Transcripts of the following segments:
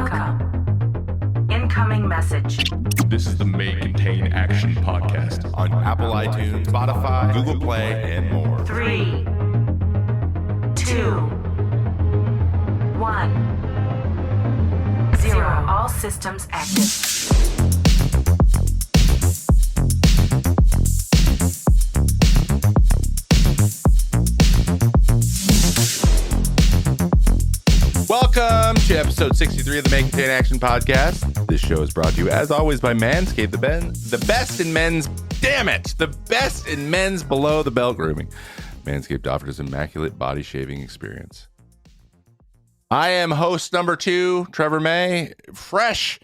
Welcome. Incoming message. This is the May Contain Action podcast on Apple iTunes, Spotify, Google Play, and more. 3, 2, 1, 0. All systems active. Welcome to episode 63 of the May Contain Action podcast. This show is brought to you, as always, by Manscaped, the best in men's, damn it, the best in men's below the belt grooming. Manscaped offers an immaculate body shaving experience. I am host number 2, Trevor May, fresh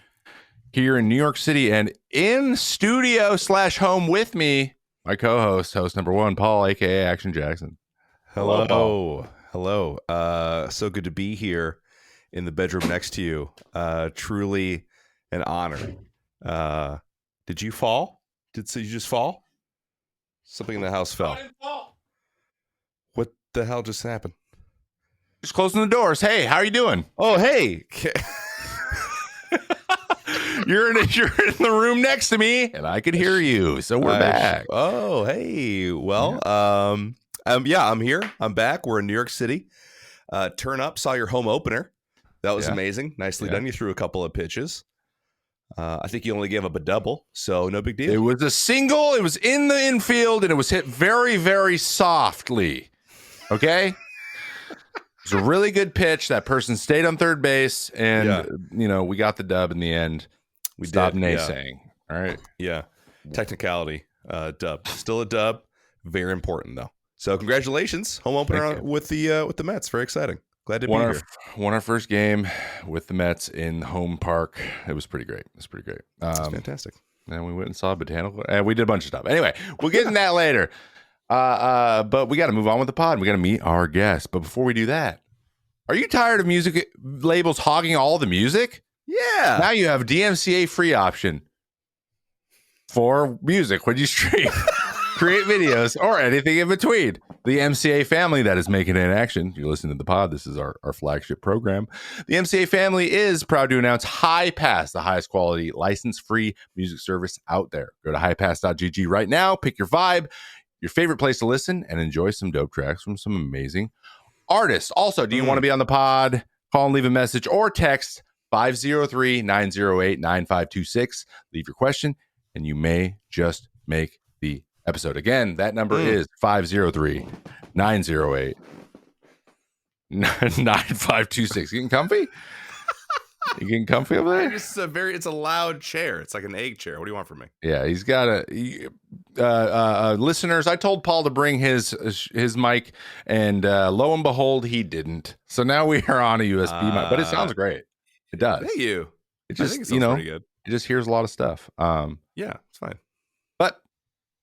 here in New York City, and in studio / home with me, my co-host, host number 1, Paul, aka ActionJaxon. Hello. Paul. Hello. So good to be here in the bedroom next to you. Truly an honor. Did you fall? Did you just fall? Something in the house fell. I didn't fall. What the hell just happened? Just closing the doors. Hey, how are you doing? Oh, hey. You're in the room next to me, and I could hear you. So we're back. Oh, hey. Well, yeah, I'm here. I'm back. We're in New York City. Turn Up, saw your home opener. That was amazing. Nicely done. You threw a couple of pitches. I think you only gave up a double, so no big deal. It was a single. It was in the infield, and it was hit very, very softly. Okay? It was a really good pitch. That person stayed on third base, and, we got the dub in the end. We stopped naysaying. All right? Yeah. Technicality. Dub. Still a dub. Very important, though. So congratulations, home opener with the Mets. Very exciting. Glad to be here. Won our first game with the Mets in home park. It was pretty great. It's fantastic. And we went and saw a botanical. And we did a bunch of stuff. Anyway, we'll get in that later. But we got to move on with the pod. We got to meet our guests. But before we do that, are you tired of music labels hogging all the music? Yeah. Now you have DMCA free option for music when you stream. Create videos or anything in between. The MCA family that is making an action. You're listening to the pod. This is our flagship program. The MCA family is proud to announce High Pass, the highest quality license-free music service out there. Go to highpass.gg right now. Pick your vibe, your favorite place to listen, and enjoy some dope tracks from some amazing artists. Also, do you want to be on the pod? Call and leave a message or text 503-908-9526. Leave your question, and you may just make the episode. Again, that number is 503-908-9526. Getting comfy? You getting comfy over there? It's a loud chair. It's like an egg chair. What do you want from me? Yeah, he's got listeners, I told Paul to bring his mic, and lo and behold, he didn't. So now we are on a USB mic, but it sounds great. It does. Thank you. It just, I think it sounds pretty good. It just hears a lot of stuff. Yeah, it's fine. But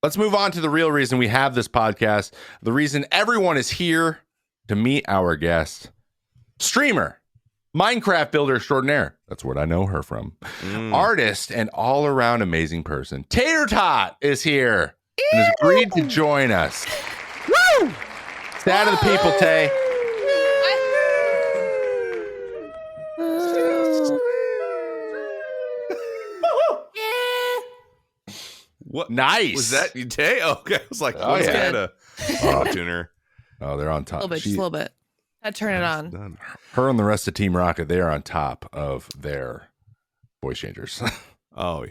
let's move on to the real reason we have this podcast. The reason everyone is here to meet our guest, streamer, Minecraft builder extraordinaire. That's what I know her from. Artist and all-around amazing person. Tater Tot is here and has agreed to join us. Woo! Stat of the people, Tay. What? Nice. Was that you, Tay? Oh, okay. I was like, Oh, what's yeah. kind of auto-tuner? Oh, they're on top. A little bit. I'd turn it on. Her and the rest of Team Rocket, they are on top of their voice changers. Oh,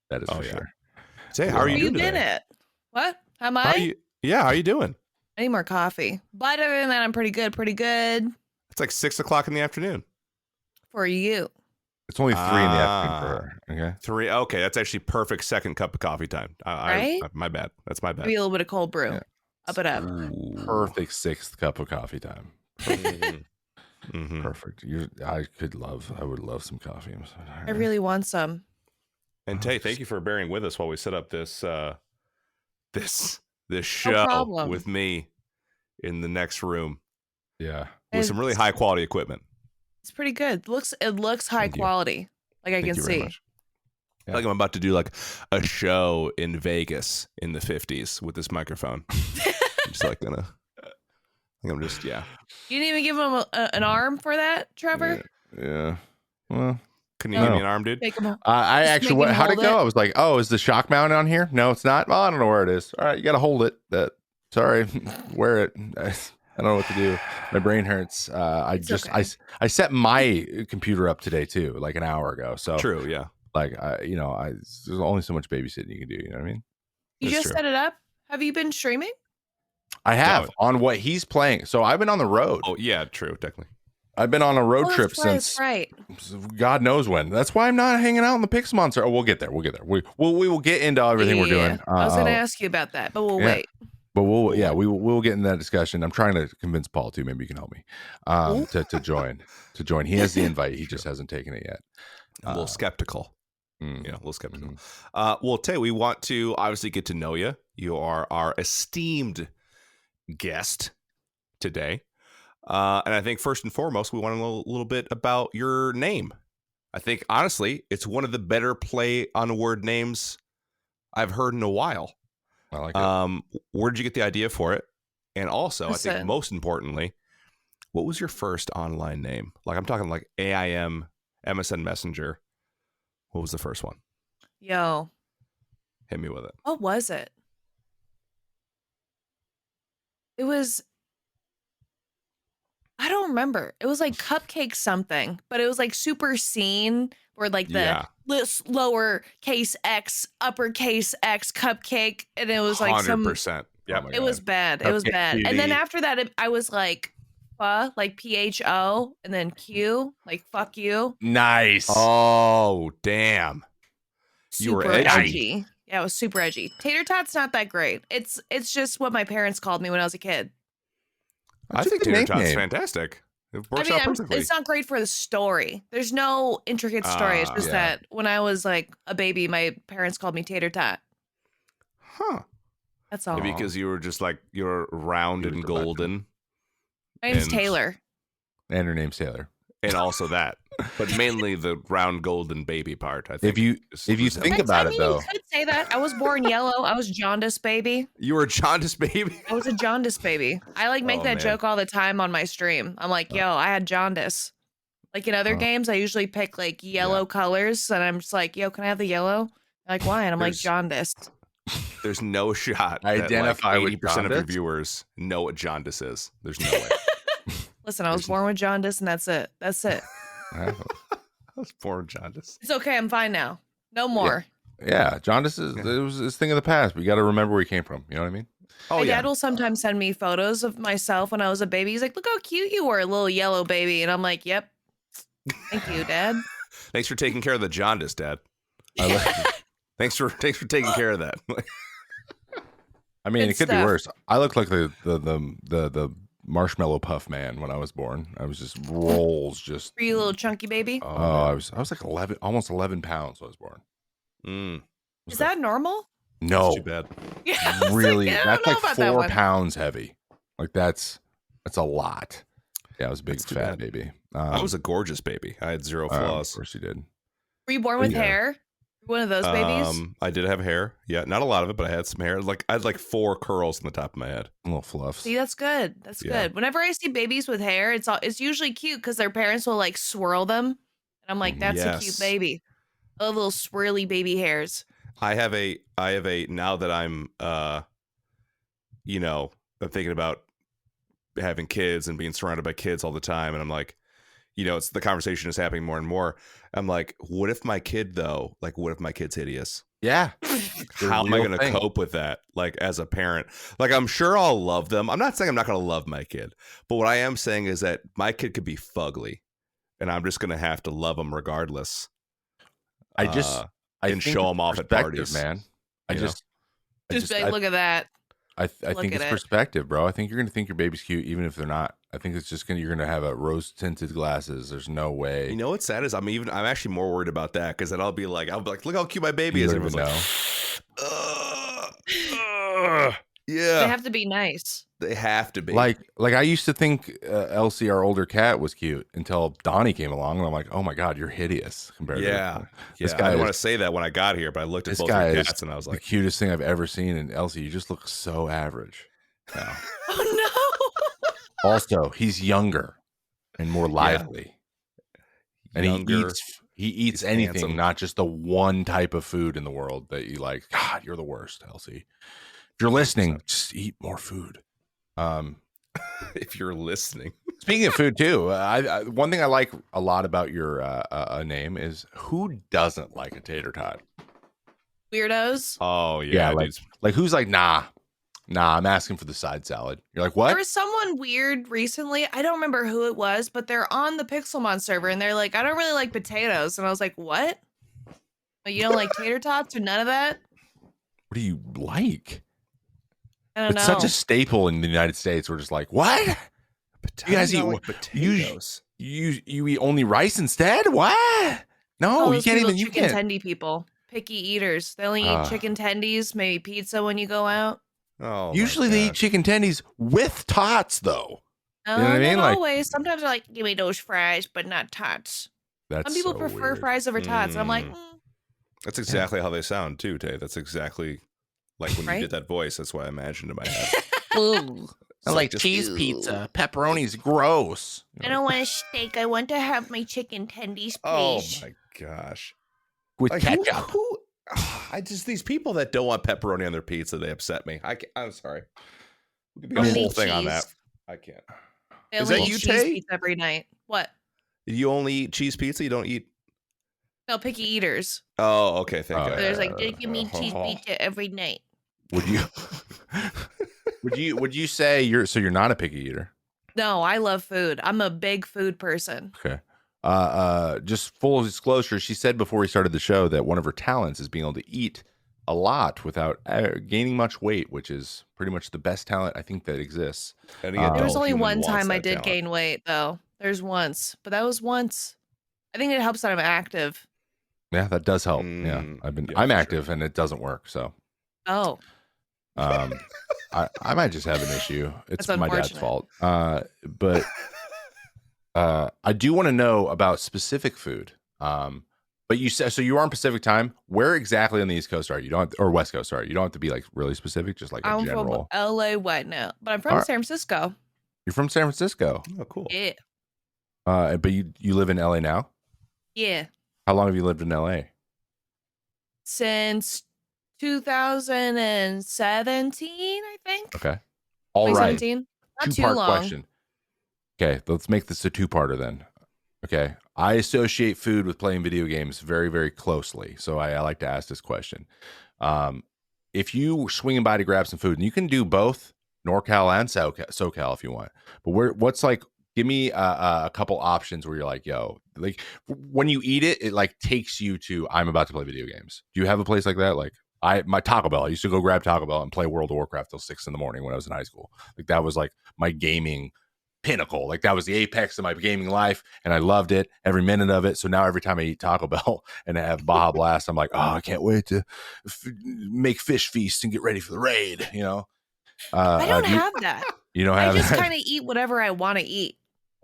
That is for sure. Tay, how are you doing today? What? How am I? How are you doing? I need more coffee. But other than that, I'm pretty good. Pretty good It's like 6:00 in the afternoon. for you. It's only 3 in the afternoon for her. Okay. 3. Okay, that's actually perfect second cup of coffee time. Right? My bad. That's my bad. Maybe a little bit of cold brew. Yeah. Up it up. Perfect 6th cup of coffee time. Mm-hmm. Perfect. I would love some coffee. I'm so tired. I really want some. And Tay, thank you for bearing with us while we set up this this No show problem. with me in the next room Yeah. with some really high quality equipment. It's pretty good. It looks high Thank you. quality. Like I Thank can you very see. much. Yeah. I feel like I'm about to do like a show in Vegas in the 50s with this microphone. I'm just like gonna. I think I'm just You didn't even give him an arm for that, Trevor? Yeah. Well, Can you give me an arm, dude? Make him. I Just actually, make him how'd it hold go? it. I was like, oh, is the shock mount on here? No, it's not. Oh, I don't know where it is. All right, you got to hold it. Sorry, wear it. I don't know what to do. My brain hurts. I set my computer up today too, like an hour ago. So True, yeah. like there's only so much babysitting you can do. You know what I mean? You That's just true. set it up? Have you been streaming? I have No. on what he's playing. So I've been on the road. Oh yeah, true, technically. I've been on a road trip That's since right. God knows when. That's why I'm not hanging out in the Pix Monster. Oh, we'll get there. We will get into everything we're doing. I was going to ask you about that, but we'll wait. But we'll get into that discussion. I'm trying to convince Paul too. Maybe you can help me to join. He has the invite. He just hasn't taken it yet. I'm a little skeptical. Mm, You know, a little skeptical. Well, Tay, we want to obviously get to know you. You are our esteemed guest today. And I think first and foremost, we want to know a little bit about your name. I think, honestly, it's one of the better play on word names I've heard in a while. I like it. Where did you get the idea for it? And also, I think Listen. most importantly, what was your first online name? Like, I'm talking like AIM, MSN Messenger. What was the first one? Yo, Hit me with it. what was it? It was, I don't remember. It was like cupcake something, but it was like super scene or like the Yeah. lower case X, uppercase X cupcake. And it was like 100%. Yeah. my it was God. bad. It was Cupcake bad. And then cutie. after that, I was like, like PHO and then Q, like fuck you. Nice. Oh, damn. You were Super edgy. Yeah, it was super edgy. Tater Tot's not that great. It's just what my parents called me when I was a kid. I That's a think good Tater Tot's nickname. fantastic. It I works mean, out perfectly. it's not great for the story. There's no intricate story. It's just Yeah. that when I was like a baby, my parents called me Tater Tot. Huh. That's all. Maybe because you were just like, you're round He was and the button. golden. My name's and- Taylor. And her name's Taylor. And also that. But mainly the round golden baby part, I think. If you think about it, though, you could say that. I was born yellow. I was jaundice baby. You were a jaundice baby? I was a jaundice baby. I like make Oh, that man. joke all the time on my stream. I'm like, yo, I had jaundice. Like in other Huh. games, I usually pick like yellow colors, and I'm just like, yo, can I have the yellow? They're like, why? And I'm like, There's- jaundice. There's no shot Identify that with like 80% of your jaundice? viewers know what jaundice is. There's no way. Listen, I was born with jaundice, and that's it. That's it. I was born jaundice. It's okay. I'm fine now. No more. yeah, jaundice is it was this thing of the past. We got to remember where he came from. You know what I mean? Oh, My yeah. dad will sometimes send me photos of myself when I was a baby. He's like, look how cute you were, little yellow baby. And I'm like, yep. Thank you, Dad. Thanks for taking care of the jaundice, Dad. Thanks for taking care of that. I mean, Good it could be stuff. worse. I look like the marshmallow puff man when I was born. I was just rolls, just For you, little chunky baby. oh, I was like 11, almost 11 pounds when I was born. Mm, Is that normal? No, that's too bad. Yeah, I was really, like, I don't that's know like about that 4 one. pounds heavy. Like that's a lot. Yeah, I was a big That's too fat bad. baby. I was a gorgeous baby. I had zero Of flaws. course you did. Were you born with Yeah. hair? One of those babies? I did have hair. Yeah, not a lot of it, but I had some hair. Like I had like 4 curls on the top of my head. Little fluffs. See, that's good. That's Yeah. good. Whenever I see babies with hair, it's usually cute because their parents will like swirl them, and I'm like, that's a cute Yes. baby. Oh, little swirly baby hairs. I have a now that I'm I'm thinking about having kids and being surrounded by kids all the time, and I'm like, it's the conversation is happening more and more. I'm like, what if my kid though? Like, what if my kid's hideous? Yeah. How am I real going to thing. cope with that? Like, as a parent, like, I'm sure I'll love them. I'm not saying I'm not going to love my kid, but what I am saying is that my kid could be fugly, and I'm just going to have to love them regardless. I and think show it's 'em off at perspective, parties, man. I you know? just Just be like, look at that. I look think at it's it. perspective, bro. I think you're gonna think your baby's cute even if they're not. I think it's just you're gonna have a rose tinted glasses. There's no way. You know what's sad is I'm actually more worried about that because then I'll be like, look how cute my baby You is. don't And even everyone's know. like, yeah, They have to be nice. they have to be. Like I used to think Elsie, our older cat, was cute until Donnie came along, and I'm like, oh my god, you're hideous compared yeah, to yeah. this I guy. didn't want Is to say that when I got here, but I looked at this both guy your is cats and I was the like, cutest thing I've ever seen. And Elsie, you just look so average. Now. Oh Also, he's younger and more lively, and Younger. He eats He's anything, handsome. not just the one type of food in the world that you like. God, you're the worst, Elsie. If you're listening, just eat more food. If you're listening. Speaking of food too, one thing I like a lot about your name is who doesn't like a tater tot? Weirdos. Oh yeah, like who's like nah, I'm asking for the side salad. You're like, what? There was someone weird recently. I don't remember who it was, but they're on the Pixelmon server and they're like, I don't really like potatoes. And I was like, what? You don't like tater tots or none of that? What do you like? I don't It's know. such a staple in the United States. We're just like, what? You guys eat potatoes. You eat only rice instead? What? No, you can't even. You chicken can't. tendy people, picky eaters. They only eat chicken tendies, maybe pizza when you go out. Oh, usually they eat chicken tendies with tots, though. No, You know what I mean? not Like- always. Sometimes they're like, give me those fries, but not tots. That's Some people so prefer weird. fries over tots, and I'm like, That's exactly how they sound too, Tay. That's exactly like when Right? you did that voice. That's what I imagined in my head. Ooh. I It's like just- cheese pizza. Pepperoni's gross. I don't want a steak. I want to have my chicken tendies, Oh please. my gosh. With Like, ketchup. I just these people that don't want pepperoni on their pizza, they upset me. I'm sorry. We could do a Only whole thing on that. cheese. I can't. They Is only that eat you, cheese Tay? pizza every night. What? You only eat cheese pizza. You don't eat. No, picky eaters. Oh, okay. Thank Oh, you. There's like, give me cheese pizza every night. Would you? would you say you're not a picky eater? No, I love food. I'm a big food person. Okay. Just full disclosure, she said before we started the show that one of her talents is being able to eat a lot without gaining much weight, which is pretty much the best talent I think that exists. Any There was There was adult only human one wants time I that did talent. gain weight, though. There's once, but that was once. I think it helps that I'm active. Yeah, that does help. Yeah, I'm for active and it doesn't work. So, Oh, I might just have an issue. It's That's my dad's unfortunate. fault. But I do want to know about specific food. But you said so you are on Pacific time. Where exactly on the East Coast are you? You don't or West Coast? Sorry, you don't have to be like really specific. Just like a I'm general. from LA right now, but I'm from All right. San Francisco. You're from San Francisco. Oh, cool. Yeah. But you live in LA now. Yeah. How long have you lived in LA? Since 2017, I think. Okay. All right. 2017. Not too Two-part long. question. Okay, let's make this a two-parter then. Okay. I associate food with playing video games very, very closely. So I like to ask this question. If you were swinging by to grab some food, and you can do both NorCal and SoCal if you want, but what's like, give me a couple options where you're like, yo, like when you eat it, it like takes you to, I'm about to play video games. Do you have a place like that? Like my Taco Bell, I used to go grab Taco Bell and play World of Warcraft till 6 a.m. when I was in high school. Like that was like my gaming pinnacle. Like that was the apex of my gaming life, and I loved it, every minute of it. So now every time I eat Taco Bell and I have Baja Blast, I'm like, oh, I can't wait to make fish feast and get ready for the raid. You know, I don't have that. You don't I have just that? kind of eat whatever I want to eat.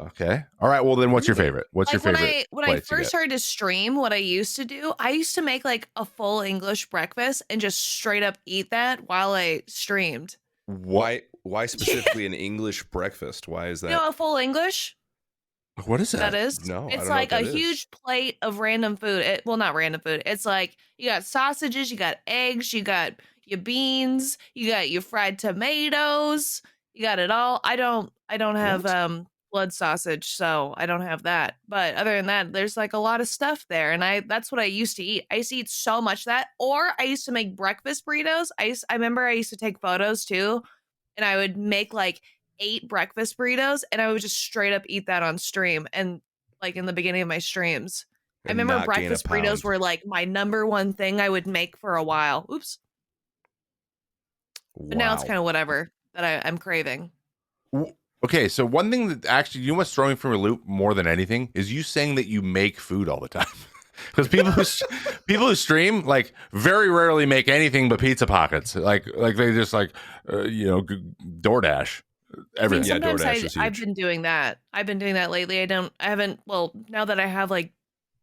Okay, all right. Well, then, what's your favorite? What's your favorite? When I plates you first get? started to stream, what I used to do, I used to make like a full English breakfast and just straight up eat that while I streamed. Why specifically an English breakfast? Why is that? You know, a full English. What is that? That is. No, I it's don't know like what a that is. huge plate of random food. Well, not random food. It's like you got sausages, you got eggs, you got your beans, you got your fried tomatoes, you got it all. I don't have What? blood sausage, so I don't have that. But other than that, there's like a lot of stuff there, and that's what I used to eat. I used to eat so much of that, or I used to make breakfast burritos. I remember I used to take photos too, and I would make like 8 breakfast burritos, and I would just straight up eat that on stream and like in the beginning of my streams. I And remember not gain a breakfast burritos pound. were like my number one thing I would make for a while. Oops. But now it's Wow. kind of whatever that I'm craving. Okay, so one thing that actually, you know what's throwing me from a loop more than anything is you saying that you make food all the time. Because people who stream like very rarely make anything but pizza pockets. Like they just like DoorDash everything. Yeah, Sometimes DoorDash is I've huge. been doing that. I've been doing that lately. Well, now that I have like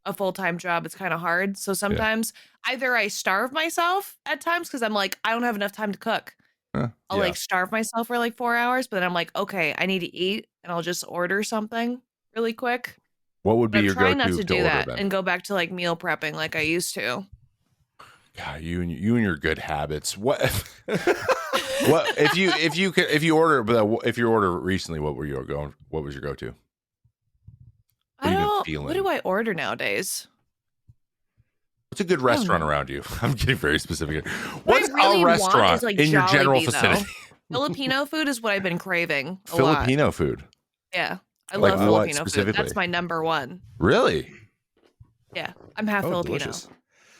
a full-time job, it's kind of hard. So sometimes either I starve myself at times because I'm like, I don't have enough time to cook. I'll Yeah. like starve myself for like 4 hours, but then I'm like, okay, I need to eat, and I'll just order something really quick. What would be I'm your trying go-to not to to do order that then? and go back to like meal prepping like I used to. God, you and your good habits. What? What if you order recently? What were you going? What was your go-to? What I have you been don't. feeling? What do I order nowadays? What's a good I don't restaurant know. around you? I'm getting very specific. What What's I really a want restaurant is like in your general Jollibee, vicinity? though. Filipino food is what I've been craving a lot. Filipino food. Yeah, I Like love what Filipino food. specifically? That's my number one. Really? Yeah, I'm half Oh, Filipino. delicious.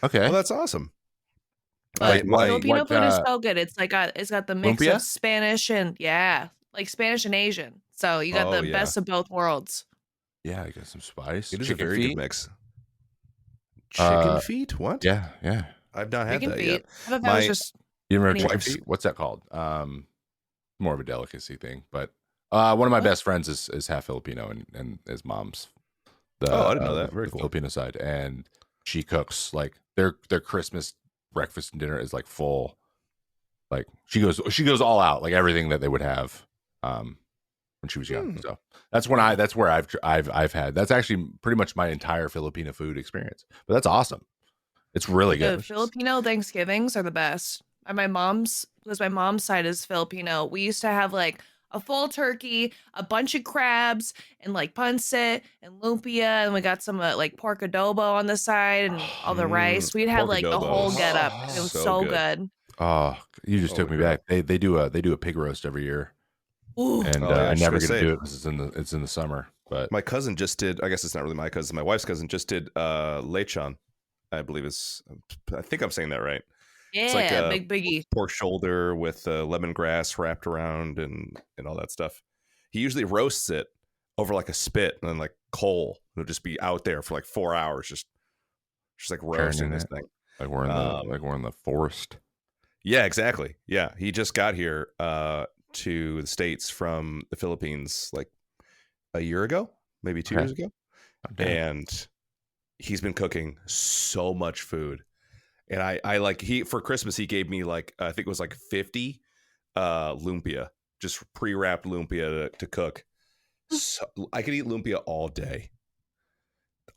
Okay. Well, that's awesome. But my Filipino what, food is so good. It's got the mix lumpia? of Spanish and like Spanish and Asian. So you got Oh, the yeah. best of both worlds. Yeah, I got some spice. It is Chicken a very feet. good mix. Chicken Uh, feet? What? Yeah, yeah. I've not had Chicken that feet. yet. I thought that was My just You remember Anyways. chicken feet? What's that called? More of a delicacy thing. But one of my What? best friends is half Filipino, and his mom's I didn't know that. Very the cool. Filipino side, and she cooks like their Christmas breakfast and dinner is like full. Like she goes all out, like everything that they would have when she was young. So that's where I've had. That's actually pretty much my entire Filipino food experience. But that's awesome. It's really the good. Filipino Thanksgivings are the best. And because my mom's side is Filipino, we used to have like a full turkey, a bunch of crabs, and like pancit and lumpia, and we got some like pork adobo on the side and all the rice. We'd have pork like the adobo whole is get up. It was so so good. good. Oh, you just took Holy me crap. back. They do a pig roast every year, Ooh. and Oh, yeah, I I was never gonna get to say. do it because it's in the summer. But My cousin just did. I guess it's not really my cousin. My wife's cousin just did lechon. I think I'm saying that right. Yeah, It's like a big biggie. pork shoulder with lemongrass wrapped around and all that stuff. He usually roasts it over like a spit and then like coal. It'll just be out there for like 4 hours, just like roasting Turning this it. thing. like we're in the forest. Yeah, exactly. Yeah, he just got here to the States from the Philippines like a year ago, maybe 2 Okay. years ago, Oh, damn. and he's been cooking so much food. And I like for Christmas he gave me like I think it was like 50 lumpia, just pre-wrapped lumpia to cook. So I could eat lumpia all day.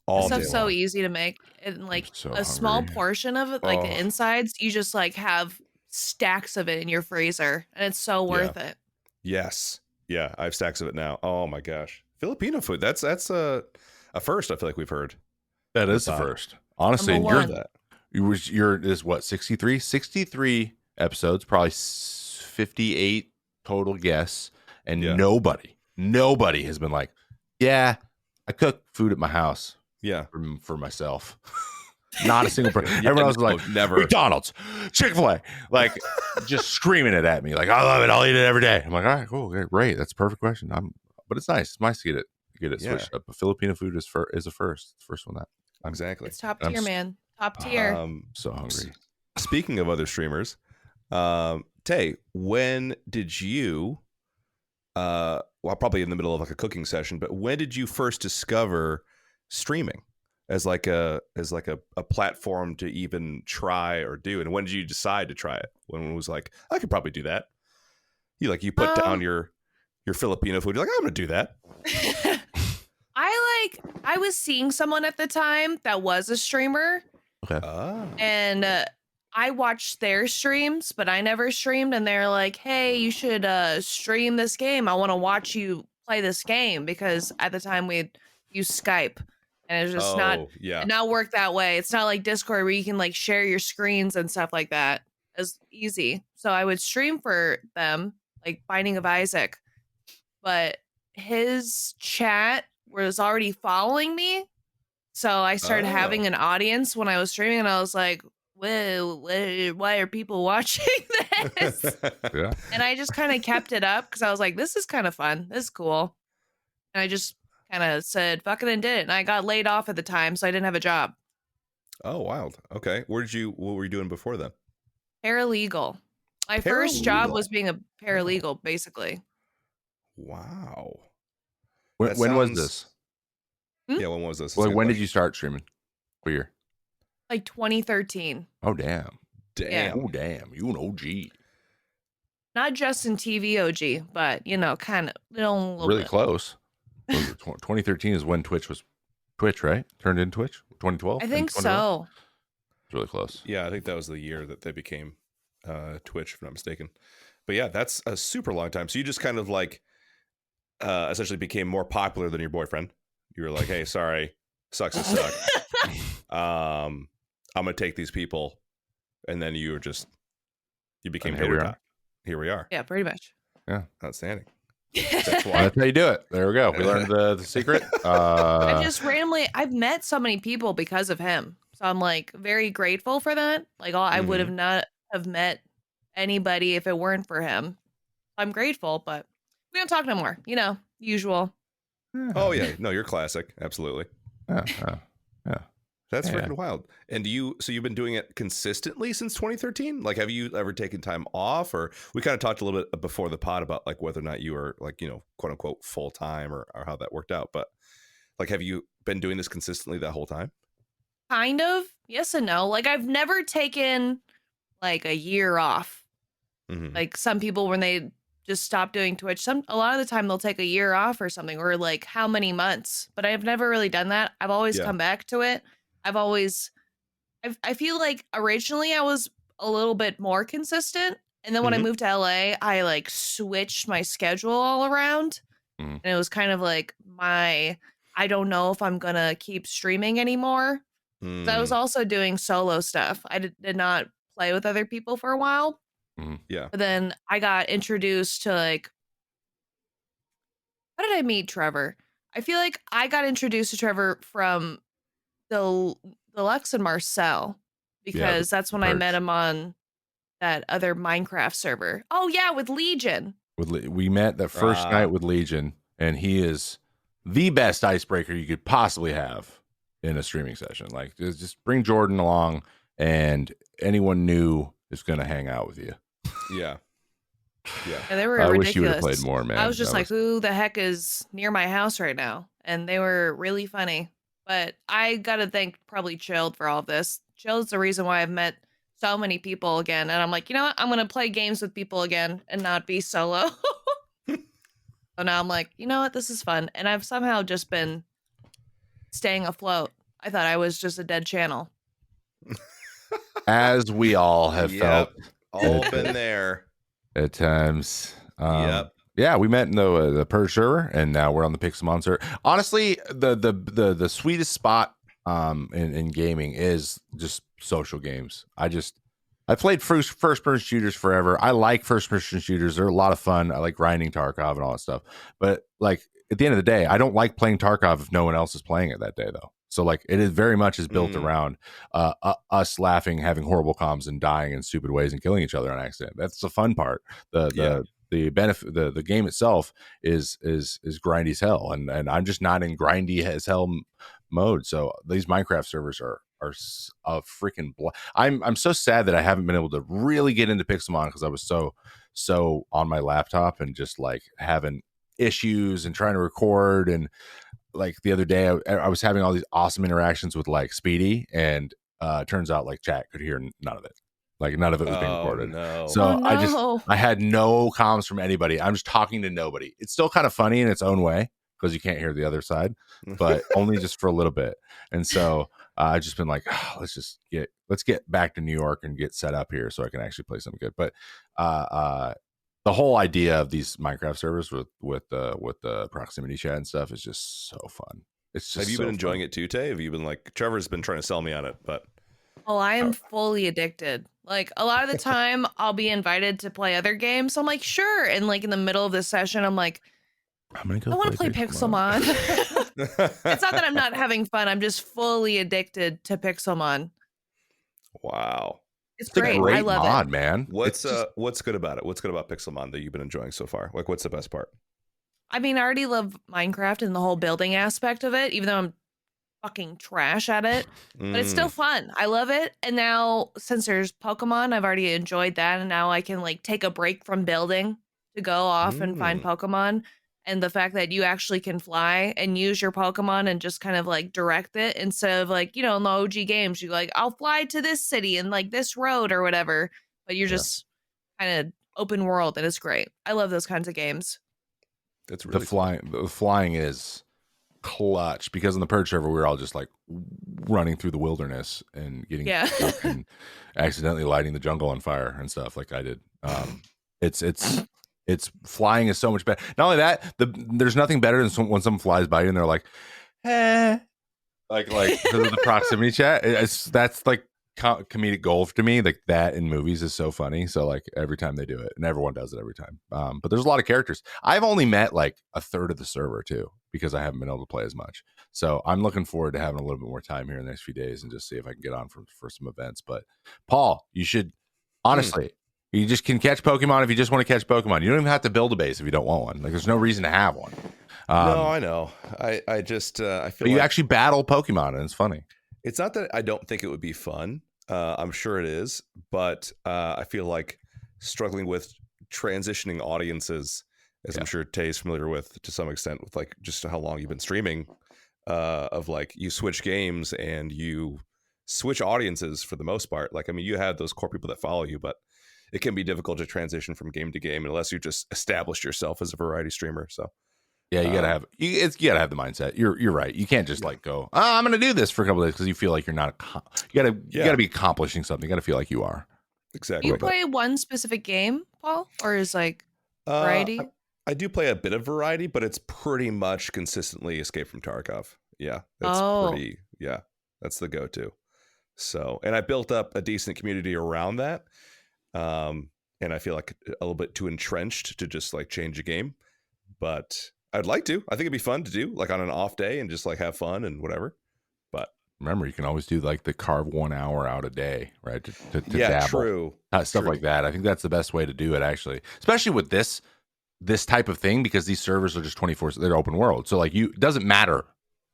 All day. Stuff's so long. easy to make, and like so a small hungry. portion of it, like Oh. the insides, you just like have stacks of it in your freezer, and it's so worth it. Yes. Yeah, I have stacks of it now. Oh my gosh. Filipino food. That's a first I feel like we've heard. That is the Wow. first. Honestly, Number and one. That. you're is what 63 episodes, probably 58 total guests, and Yeah. nobody has been like, yeah, I cook food at my house Yeah. for myself. Not a single person. Yeah, Everyone else was no, like, never. McDonald's, Chick-fil-A, like just screaming it at me, like I love it, I'll eat it every day. I'm like, all right, cool, okay, great, that's a perfect question. But it's nice. It's nice to get it Yeah. switched up. But Filipino food is a first. It's the first one that Exactly. It's top I'm tier, s- man. Top tier. I'm so hungry. Speaking of other streamers, Tay, when did you well, probably in the middle of like a cooking session, but when did you first discover streaming as like a platform to even try or do? And when did you decide to try it? When it was like, I could probably do that. You put down your Filipino food, you're like, I'm gonna do that. I was seeing someone at the time that was a streamer, Okay. and I watched their streams, but I never streamed, and they're like, hey, you should stream this game. I want to watch you play this game, because at the time we'd use Skype, and it's just not work that way. It's not like Discord where you can like share your screens and stuff like that. It's easy. So I would stream for them, like Binding of Isaac, but his chat was already following me. So I started having an audience when I was streaming, and I was like, whoa, why are people watching this? Yeah. And I just kind of kept it up because I was like, this is kind of fun. This is cool. And I just kind of said, fuck it, and did it. And I got laid off at the time, so I didn't have a job. Oh, wild. Okay. What were you doing before then? Paralegal. My first job Paralegal. was being a paralegal, basically. Wow. When That was sounds- this? Yeah, when was this? Like, when did you start streaming? What year? Like 2013. Oh damn. Damn. Oh damn. You an OG. Not just in TV OG, but, kind of. Really close. 2013 is when Twitch was Twitch, right? Turned into Twitch 2012. I think 2011? so. It's really close. Yeah, I think that was the year that they became Twitch, if I'm not mistaken. But yeah, that's a super long time. So you just kind of like essentially became more popular than your boyfriend. You were like, hey, sorry, sucks to suck. I'm gonna take these people, and then you became And here we totally are. top. Here we are. Yeah, pretty much. Yeah, Outstanding. that's how you do it. There we go. We learned the secret. I just randomly, I've met so many people because of him. So I'm like very grateful for that. Like I would have not have met anybody if it weren't for him. I'm grateful, but we don't talk no more. You know, usual. Oh yeah, no, you're classic. Absolutely. Yeah. That's Yeah. freaking wild. And so you've been doing it consistently since 2013? Like, have you ever taken time off? Or we kind of talked a little bit before the pod about like whether or not you were like, quote unquote full time or how that worked out. But like, have you been doing this consistently that whole time? Kind of. Yes and no. Like I've never taken like a year off. Mm-hmm. Like some people when they just stop doing Twitch, a lot of the time they'll take a year off or something, or like how many months. But I've never really done that. I've always come back to it. I feel like originally I was a little bit more consistent. And then when I moved to LA, I like switched my schedule all around. And it was kind of like I don't know if I'm going to keep streaming anymore. So I was also doing solo stuff. I did not play with other people for a while. Yeah. But then I got introduced to like, how did I meet Trevor? I feel like I got introduced to Trevor from the Lex and Marcel because that's when I met him on that other Minecraft server. Oh yeah, with Legion. We met the first night with Legion, and he is the best icebreaker you could possibly have in a streaming session. Like just bring Jordan along, and anyone new is going to hang out with you. Yeah. And they were I ridiculous. wish you would have played more, man. I was just like, who the heck is near my house right now? And they were really funny. But I gotta thank probably Chilled for all of this. Chilled's the reason why I've met so many people again. And I'm like, you know what? I'm gonna play games with people again and not be solo. So now I'm like, you know what? This is fun. And I've somehow just been staying afloat. I thought I was just a dead channel. As we all have felt. All been there. At times. Yep. Yeah, we met in the Purge server, and now we're on the Pixelmon server. Honestly, the sweetest spot in gaming is just social games. I played first person shooters forever. I like first person shooters. They're a lot of fun. I like grinding Tarkov and all that stuff. But like at the end of the day, I don't like playing Tarkov if no one else is playing it that day, though. So like it is very much is built around us laughing, having horrible comms, and dying in stupid ways and killing each other on accident. That's the fun part. The benefit, the game itself is grindy as hell, and I'm just not in grindy as hell mode. So these Minecraft servers are a freaking I'm so sad that I haven't been able to really get into Pixelmon because I was so on my laptop and just like having issues and trying to record. And like the other day I was having all these awesome interactions with like Speedy, and turns out like chat could hear none of it. Like none of it was being recorded. No. So I had no comms from anybody. I'm just talking to nobody. It's still kind of funny in its own way because you can't hear the other side, but only just for a little bit. And so I've just been like, let's get back to New York and get set up here so I can actually play something good. But the whole idea of these Minecraft servers with the proximity chat and stuff is just so fun. It's just Have you been enjoying it too, Tay? Have you been like Trevor's been trying to sell me on it, but Oh, I am fully addicted. Like a lot of the time I'll be invited to play other games. So I'm like, sure. And like in the middle of the session, I'm like, I want to play Pixelmon. It's not that I'm not having fun. I'm just fully addicted to Pixelmon. Wow. It's great. I love mod, it. Man. What's good about it? What's good about Pixelmon that you've been enjoying so far? Like what's the best part? I mean, I already love Minecraft and the whole building aspect of it, even though I'm fucking trash at it, but it's still fun. I love it. And now since there's Pokemon, I've already enjoyed that, and now I can like take a break from building to go off and find Pokemon. And the fact that you actually can fly and use your Pokemon and just kind of like direct it instead of like, you know, in the OG games, you like, I'll fly to this city and like this road or whatever, but you're just kind of open world, and it's great. I love those kinds of games. It's really the flying is clutch because on the Purge server we were all just like running through the wilderness and getting stuck and accidentally lighting the jungle on fire and stuff like I did. It's flying is so much better. Not only that, there's nothing better than when someone flies by you and they're like, like because of the proximity chat. That's like comedic gold to me. Like that in movies is so funny. So like every time they do it, and everyone does it every time. But there's a lot of characters. I've only met like a third of the server too because I haven't been able to play as much. So I'm looking forward to having a little bit more time here in the next few days and just see if I can get on for some events. But Paul, you should honestly. You just can catch Pokemon if you just want to catch Pokemon. You don't even have to build a base if you don't want one. Like, there's no reason to have one. No, I know. I just I feel but you like actually battle Pokemon, and it's funny. it's not that I don't think it would be fun. I'm sure it is, but I feel like struggling with transitioning audiences, as I'm sure Tay's familiar with to some extent, with like just how long you've been streaming, of like you switch games and you switch audiences for the most part. Like, I mean, you have those core people that follow you, but it can be difficult to transition from game to game unless you just established yourself as a variety streamer. So yeah, you gotta have you gotta have the mindset. You're right. You can't just like go, I'm gonna do this for a couple of days because you feel like you're not. You gotta be accomplishing something. You gotta feel like you are. Exactly. You play one specific game, Paul, or is like variety? I do play a bit of variety, but it's pretty much consistently Escape from Tarkov. Yeah, that's pretty. Yeah, that's the go-to. So, and I built up a decent community around that. And I feel like a little bit too entrenched to just like change a game, but I'd like to. I think it'd be fun to do like on an off day and just like have fun and whatever. But remember, you can always do like the carve 1 hour out a day, right? To yeah, dabble. true. Stuff like that. I think that's the best way to do it, actually, especially with this type of thing, because these servers are just 24. They're open world, so like it doesn't matter.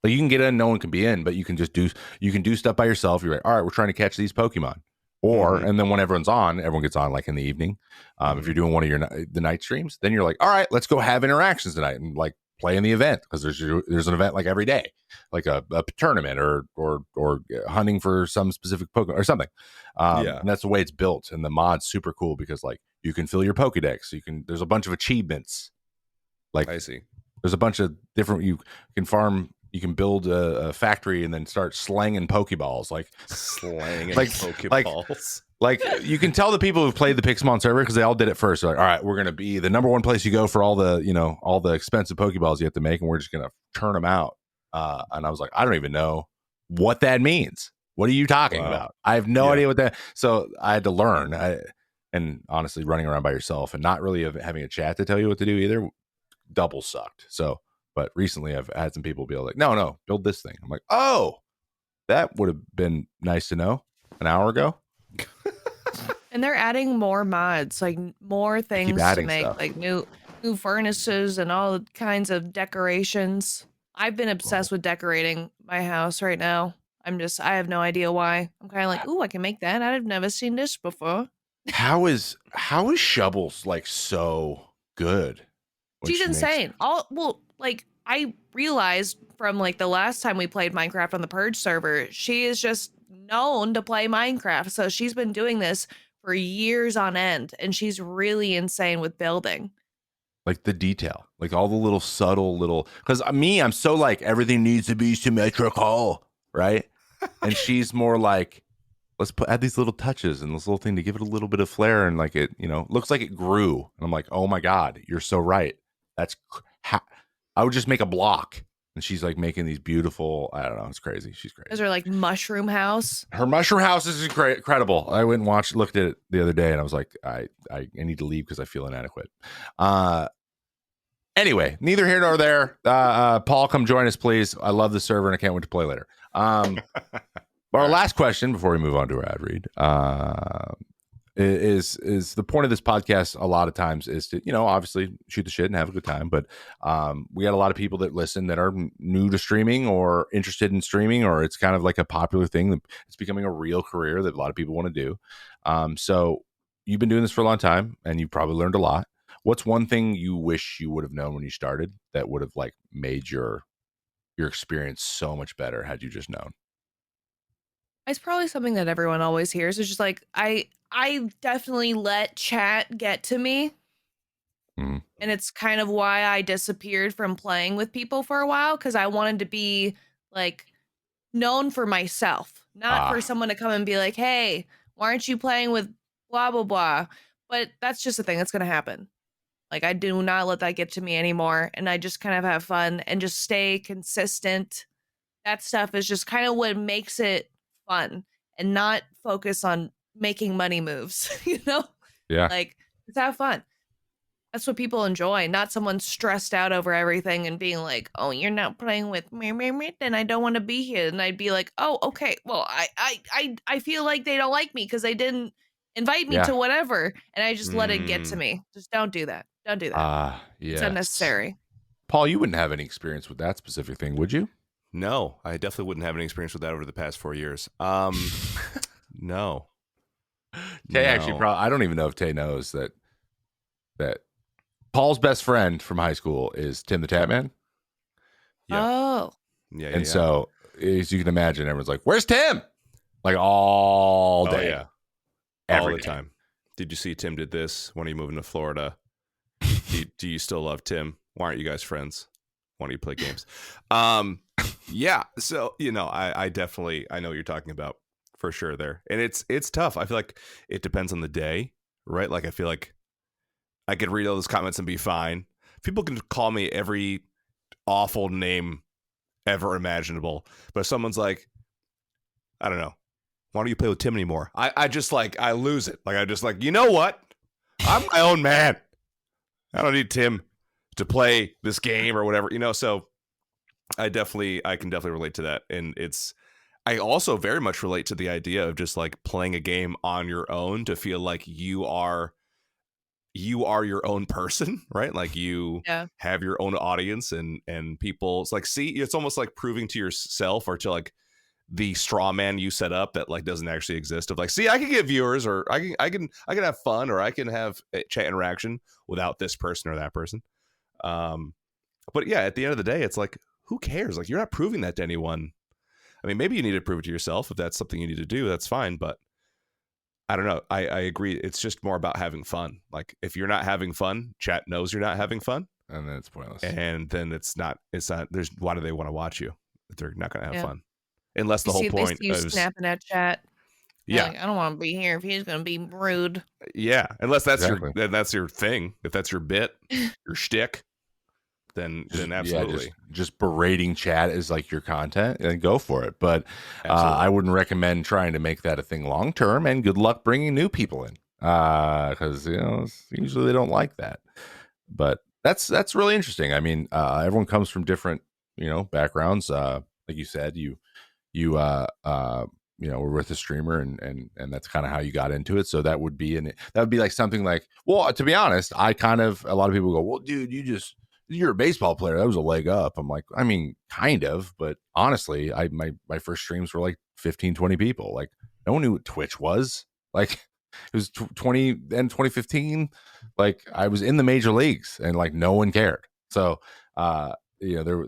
Like you can get in, no one can be in, but you can do stuff by yourself. You're like, all right, we're trying to catch these Pokemon. Or and then when everyone's on, everyone gets on like in the evening. If you're doing one of the night streams, then you're like, all right, let's go have interactions tonight and like play in the event, because there's an event like every day, like a tournament or hunting for some specific Pokemon or something. And that's the way it's built. And the mod's super cool because like you can fill your Pokedex. There's a bunch of achievements. Like I see. There's a bunch of different. You can farm. You can build a factory and then start slanging Pokeballs, like Pokeballs. Like you can tell the people who've played the Pixelmon server because they all did it first. They're like, all right, we're gonna be the number one place you go for all the expensive Pokeballs you have to make, and we're just gonna turn them out. And I was like, I don't even know what that means. What are you talking about? I have no idea what that. So I had to learn. And honestly, running around by yourself and not really having a chat to tell you what to do either, double sucked. So. But recently I've had some people be like, no, build this thing. I'm like, oh, that would have been nice to know an hour ago. And they're adding more mods, like more things to make, stuff. like new furnaces and all kinds of decorations. I've been obsessed with decorating my house right now. I have no idea why. I'm kind of like, ooh, I can make that. I've never seen this before. How is Shovels like so good? She's insane. Like I realized from like the last time we played Minecraft on the Purge server, she is just known to play Minecraft. So she's been doing this for years on end, and she's really insane with building. Like the detail, like all the little subtle little. Because I'm so like everything needs to be symmetrical, right? And she's more like, let's add these little touches and this little thing to give it a little bit of flair, and like it, looks like it grew. And I'm like, oh my god, you're so right. That's I would just make a block, and she's like making these beautiful. I don't know. It's crazy. She's crazy. Is her like mushroom house? Her mushroom house is incredible. I went and looked at it the other day, and I was like, I need to leave because I feel inadequate. Anyway, neither here nor there. Paul, come join us, please. I love the server, and I can't wait to play later. But our last question before we move on to our ad read. Is the point of this podcast a lot of times is to obviously shoot the shit and have a good time, but we got a lot of people that listen that are new to streaming or interested in streaming, or it's kind of like a popular thing that it's becoming a real career that a lot of people want to do. So you've been doing this for a long time and you've probably learned a lot. What's one thing you wish you would have known when you started that would have like made your experience so much better had you just known? It's probably something that everyone always hears. It's just like I definitely let chat get to me. Mhm. And it's kind of why I disappeared from playing with people for a while, because I wanted to be like known for myself, not for someone to come and be like, hey, why aren't you playing with blah, blah, blah. But that's just a thing that's going to happen. Like, I do not let that get to me anymore. And I just kind of have fun and just stay consistent. That stuff is just kind of what makes it fun, and not focus on making money moves, you know? Yeah. Like, just have fun. That's what people enjoy, not someone stressed out over everything and being like, oh, you're not playing with me, then I don't want to be here. And I'd be like, oh, okay, well, I feel like they don't like me because they didn't invite me Yeah. to whatever. And I just let it get to me. Just don't do that. Don't do that. It's Yes. unnecessary. Paul, you wouldn't have any experience with that specific thing, would you? No, I definitely wouldn't have any experience with that over the past 4 years. No. Tay actually probably, I don't even know if Tay knows that Paul's best friend from high school is Tim the Tatman. Yeah. Oh. Yeah. And so, as you can imagine, everyone's like, where's Tim? Like all day. Oh, yeah. Every All the day. time. Did you see Tim did this when he moved to Florida? Do you still love Tim? Why aren't you guys friends? Why don't you play games? Yeah. So, I definitely, I know what you're talking about for sure there. And it's tough. I feel like it depends on the day, right? Like, I feel like I could read all those comments and be fine. People can call me every awful name ever imaginable. But if someone's like, I don't know, why don't you play with Tim anymore? I just like, I lose it. Like, I just like, you know what? I'm my own man. I don't need Tim to play this game or whatever, so I can definitely relate to that. And I also very much relate to the idea of just like playing a game on your own to feel like you are your own person, right? Like you have your own audience and people. It's like, see, it's almost like proving to yourself or to like the straw man you set up that like doesn't actually exist, of like, see, I can get viewers, or I can have fun, or I can have chat interaction without this person or that person. But yeah, at the end of the day, it's like, who cares? Like, you're not proving that to anyone. I mean, maybe you need to prove it to yourself. If that's something you need to do, that's fine. But I don't know. I agree. It's just more about having fun. Like, if you're not having fun, chat knows you're not having fun. And then it's pointless. And then it's not, why do they want to watch you if they're not going to have fun? Unless the whole point is snapping at chat. Yeah. Like, I don't want to be here if he's going to be rude. Yeah. Unless that's that's your thing. If that's your bit, your shtick, then absolutely. Yeah, just berating chat is like your content, and go for it. But I wouldn't recommend trying to make that a thing long term, and good luck bringing new people in, because usually they don't like that. But that's really interesting. I mean, everyone comes from different backgrounds. Like you said, you were with a streamer, and that's kind of how you got into it. So that would be like something like, well, to be honest, a lot of people go, well, dude, you're a baseball player. That was a leg up. I'm like, I mean, kind of, but honestly, my first streams were like 15, 20 people. Like, no one knew what Twitch was. Like, it was 2015. Like, I was in the major leagues, and like no one cared. So, I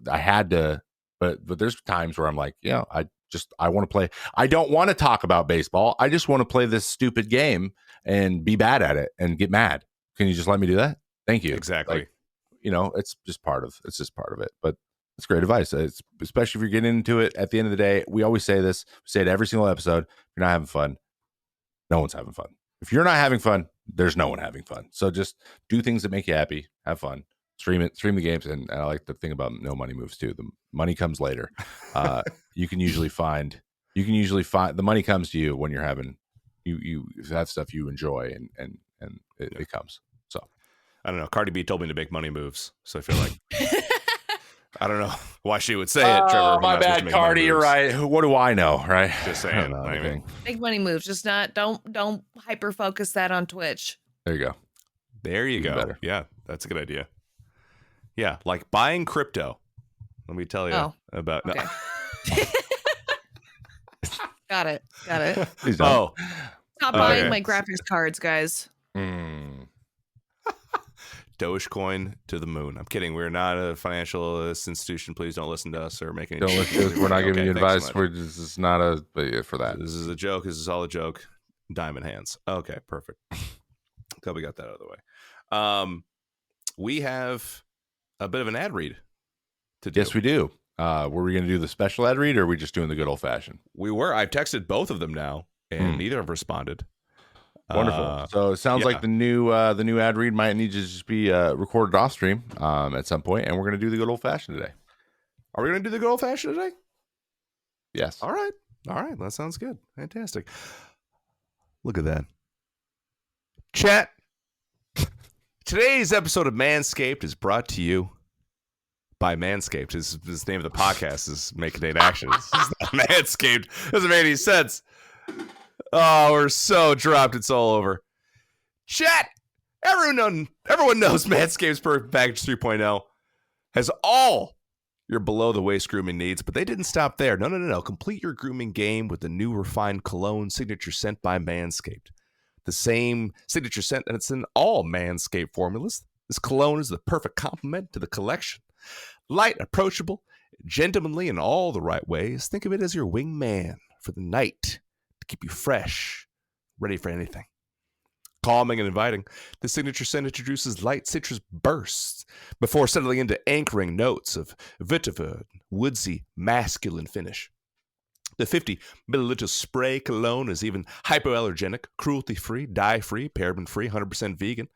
had to, but there's times where I'm like, I want to play. I don't want to talk about baseball. I just want to play this stupid game and be bad at it and get mad. Can you just let me do that? Thank you. Exactly. Like, it's just part of it. But it's great advice. It's, especially if you're getting into it. At the end of the day, we always say this. We say it every single episode. If you're not having fun, no one's having fun. If you're not having fun, there's no one having fun. So just do things that make you happy. Have fun. Stream the games. And I like the thing about no money moves too. The money comes later. You can usually find the money comes to you when you're having you have stuff you enjoy, and it comes. So I don't know. Cardi B told me to make money moves, so I feel like I don't know why she would say it. Trevor, oh, my bad, Cardi. You're right. What do I know, right? Just saying. I mean, Make money moves. Just don't hyper focus that on Twitch. There you go. There you go. Better. Yeah, that's a good idea. Yeah, like buying crypto. Let me tell you about. Okay. No. Got it. Oh, Stop buying my graphics cards, guys. Dogecoin to the moon. I'm kidding. We're not a financial institution. Please don't listen to us or make any. Don't listen to us. We're not giving you advice. This is not a. But yeah, for that. This is a joke. This is all a joke. Diamond hands. Okay, perfect. Glad we got that out of the way. we have a bit of an ad read to do. Yes, we do. Were we going to do the special ad read, or are we just doing the good old fashioned? We were. I've texted both of them now, and neither have responded. Wonderful. So it sounds like the new ad read might need to just be recorded off stream at some point, and we're going to do the good old fashioned today. Are we going to do the good old fashioned today? Yes. All right. That sounds good. Fantastic. Look at that. Chat. Today's episode of Manscaped is brought to you by Manscaped. His name of the podcast is Make It Action. It's not Manscaped. Doesn't make any sense. Oh, we're so dropped. It's all over. Chat. Everyone knows Manscaped's Perfect Package 3.0 has all your below-the-waist grooming needs, but they didn't stop there. No. Complete your grooming game with the new refined cologne signature scent by Manscaped. The same signature scent, and it's in all Manscaped formulas. This cologne is the perfect complement to the collection. Light, approachable, gentlemanly in all the right ways. Think of it as your wingman for the night to keep you fresh, ready for anything. Calming and inviting, the signature scent introduces light citrus bursts before settling into anchoring notes of vetiver, woodsy, masculine finish. The 50 milliliter spray cologne is even hypoallergenic, cruelty-free, dye-free, paraben-free, 100% vegan.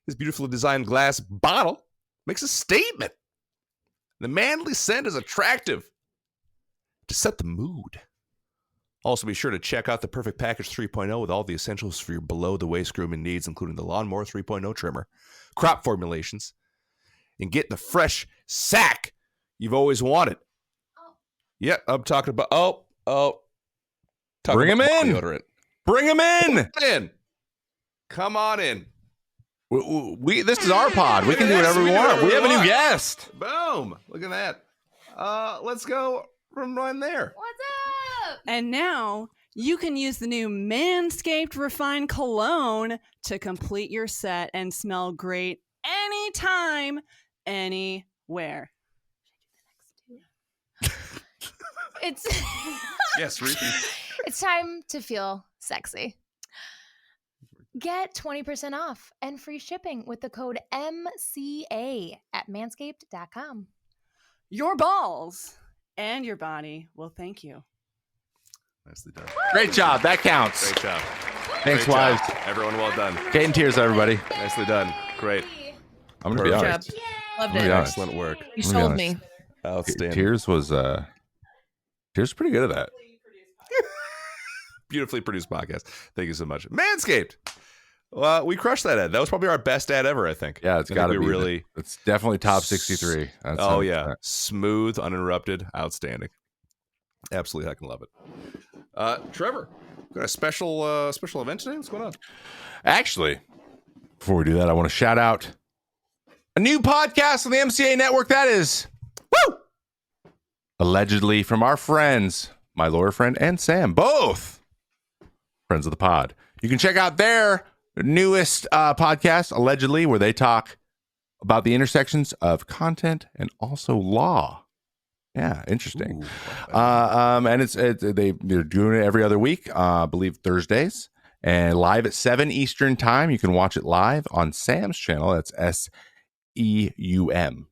This beautifully designed glass bottle makes a statement. The manly scent is attractive to set the mood. Also, be sure to check out the Perfect Package 3.0 with all the essentials for your below-the-waist grooming needs, including the Lawnmower 3.0 trimmer, crop formulations, and get the fresh sack you've always wanted. Yeah, I'm talking about. Bring him in. Deodorant. Bring him in. Come on in. This is our pod. We can do whatever we want. We have a new guest. Boom. Look at that. Let's go from right there. What's up? And now you can use the new Manscaped Refined Cologne to complete your set and smell great anytime, anywhere. It's Yes, repeat. it's time to feel sexy. Get 20% off and free shipping with the code MCA at manscaped.com. Your balls and your body will thank you. Nicely done. Great job. That counts. Great job. Thanks, Great wives. job. Everyone, well done. Kate and Tears, everybody. Nicely done. Great. I'm going to be Perfect. honest. Loved Yeah. it. Excellent work. You I'm gonna sold be me. Outstanding. Tears was pretty good at that. Beautifully produced podcast. Thank you so much. Manscaped. Well, we crushed that ad. That was probably our best ad ever, I think. Yeah, it's I got to think be. we really. It's definitely top 63. That's Oh yeah, smooth, uninterrupted, outstanding. Absolutely, I can love it. Trevor, got a special event today. What's going on? Actually, before we do that, I want to shout out a new podcast on the MCA network. That is, allegedly from our friends, my lawyer friend and Sam, both friends of the pod. You can check out their newest podcast, Allegedly, where they talk about the intersections of content and also law. Yeah, interesting. Ooh, And they're doing it every other week, I believe Thursdays, and live at 7 Eastern time. You can watch it live on Sam's channel. That's SEUM,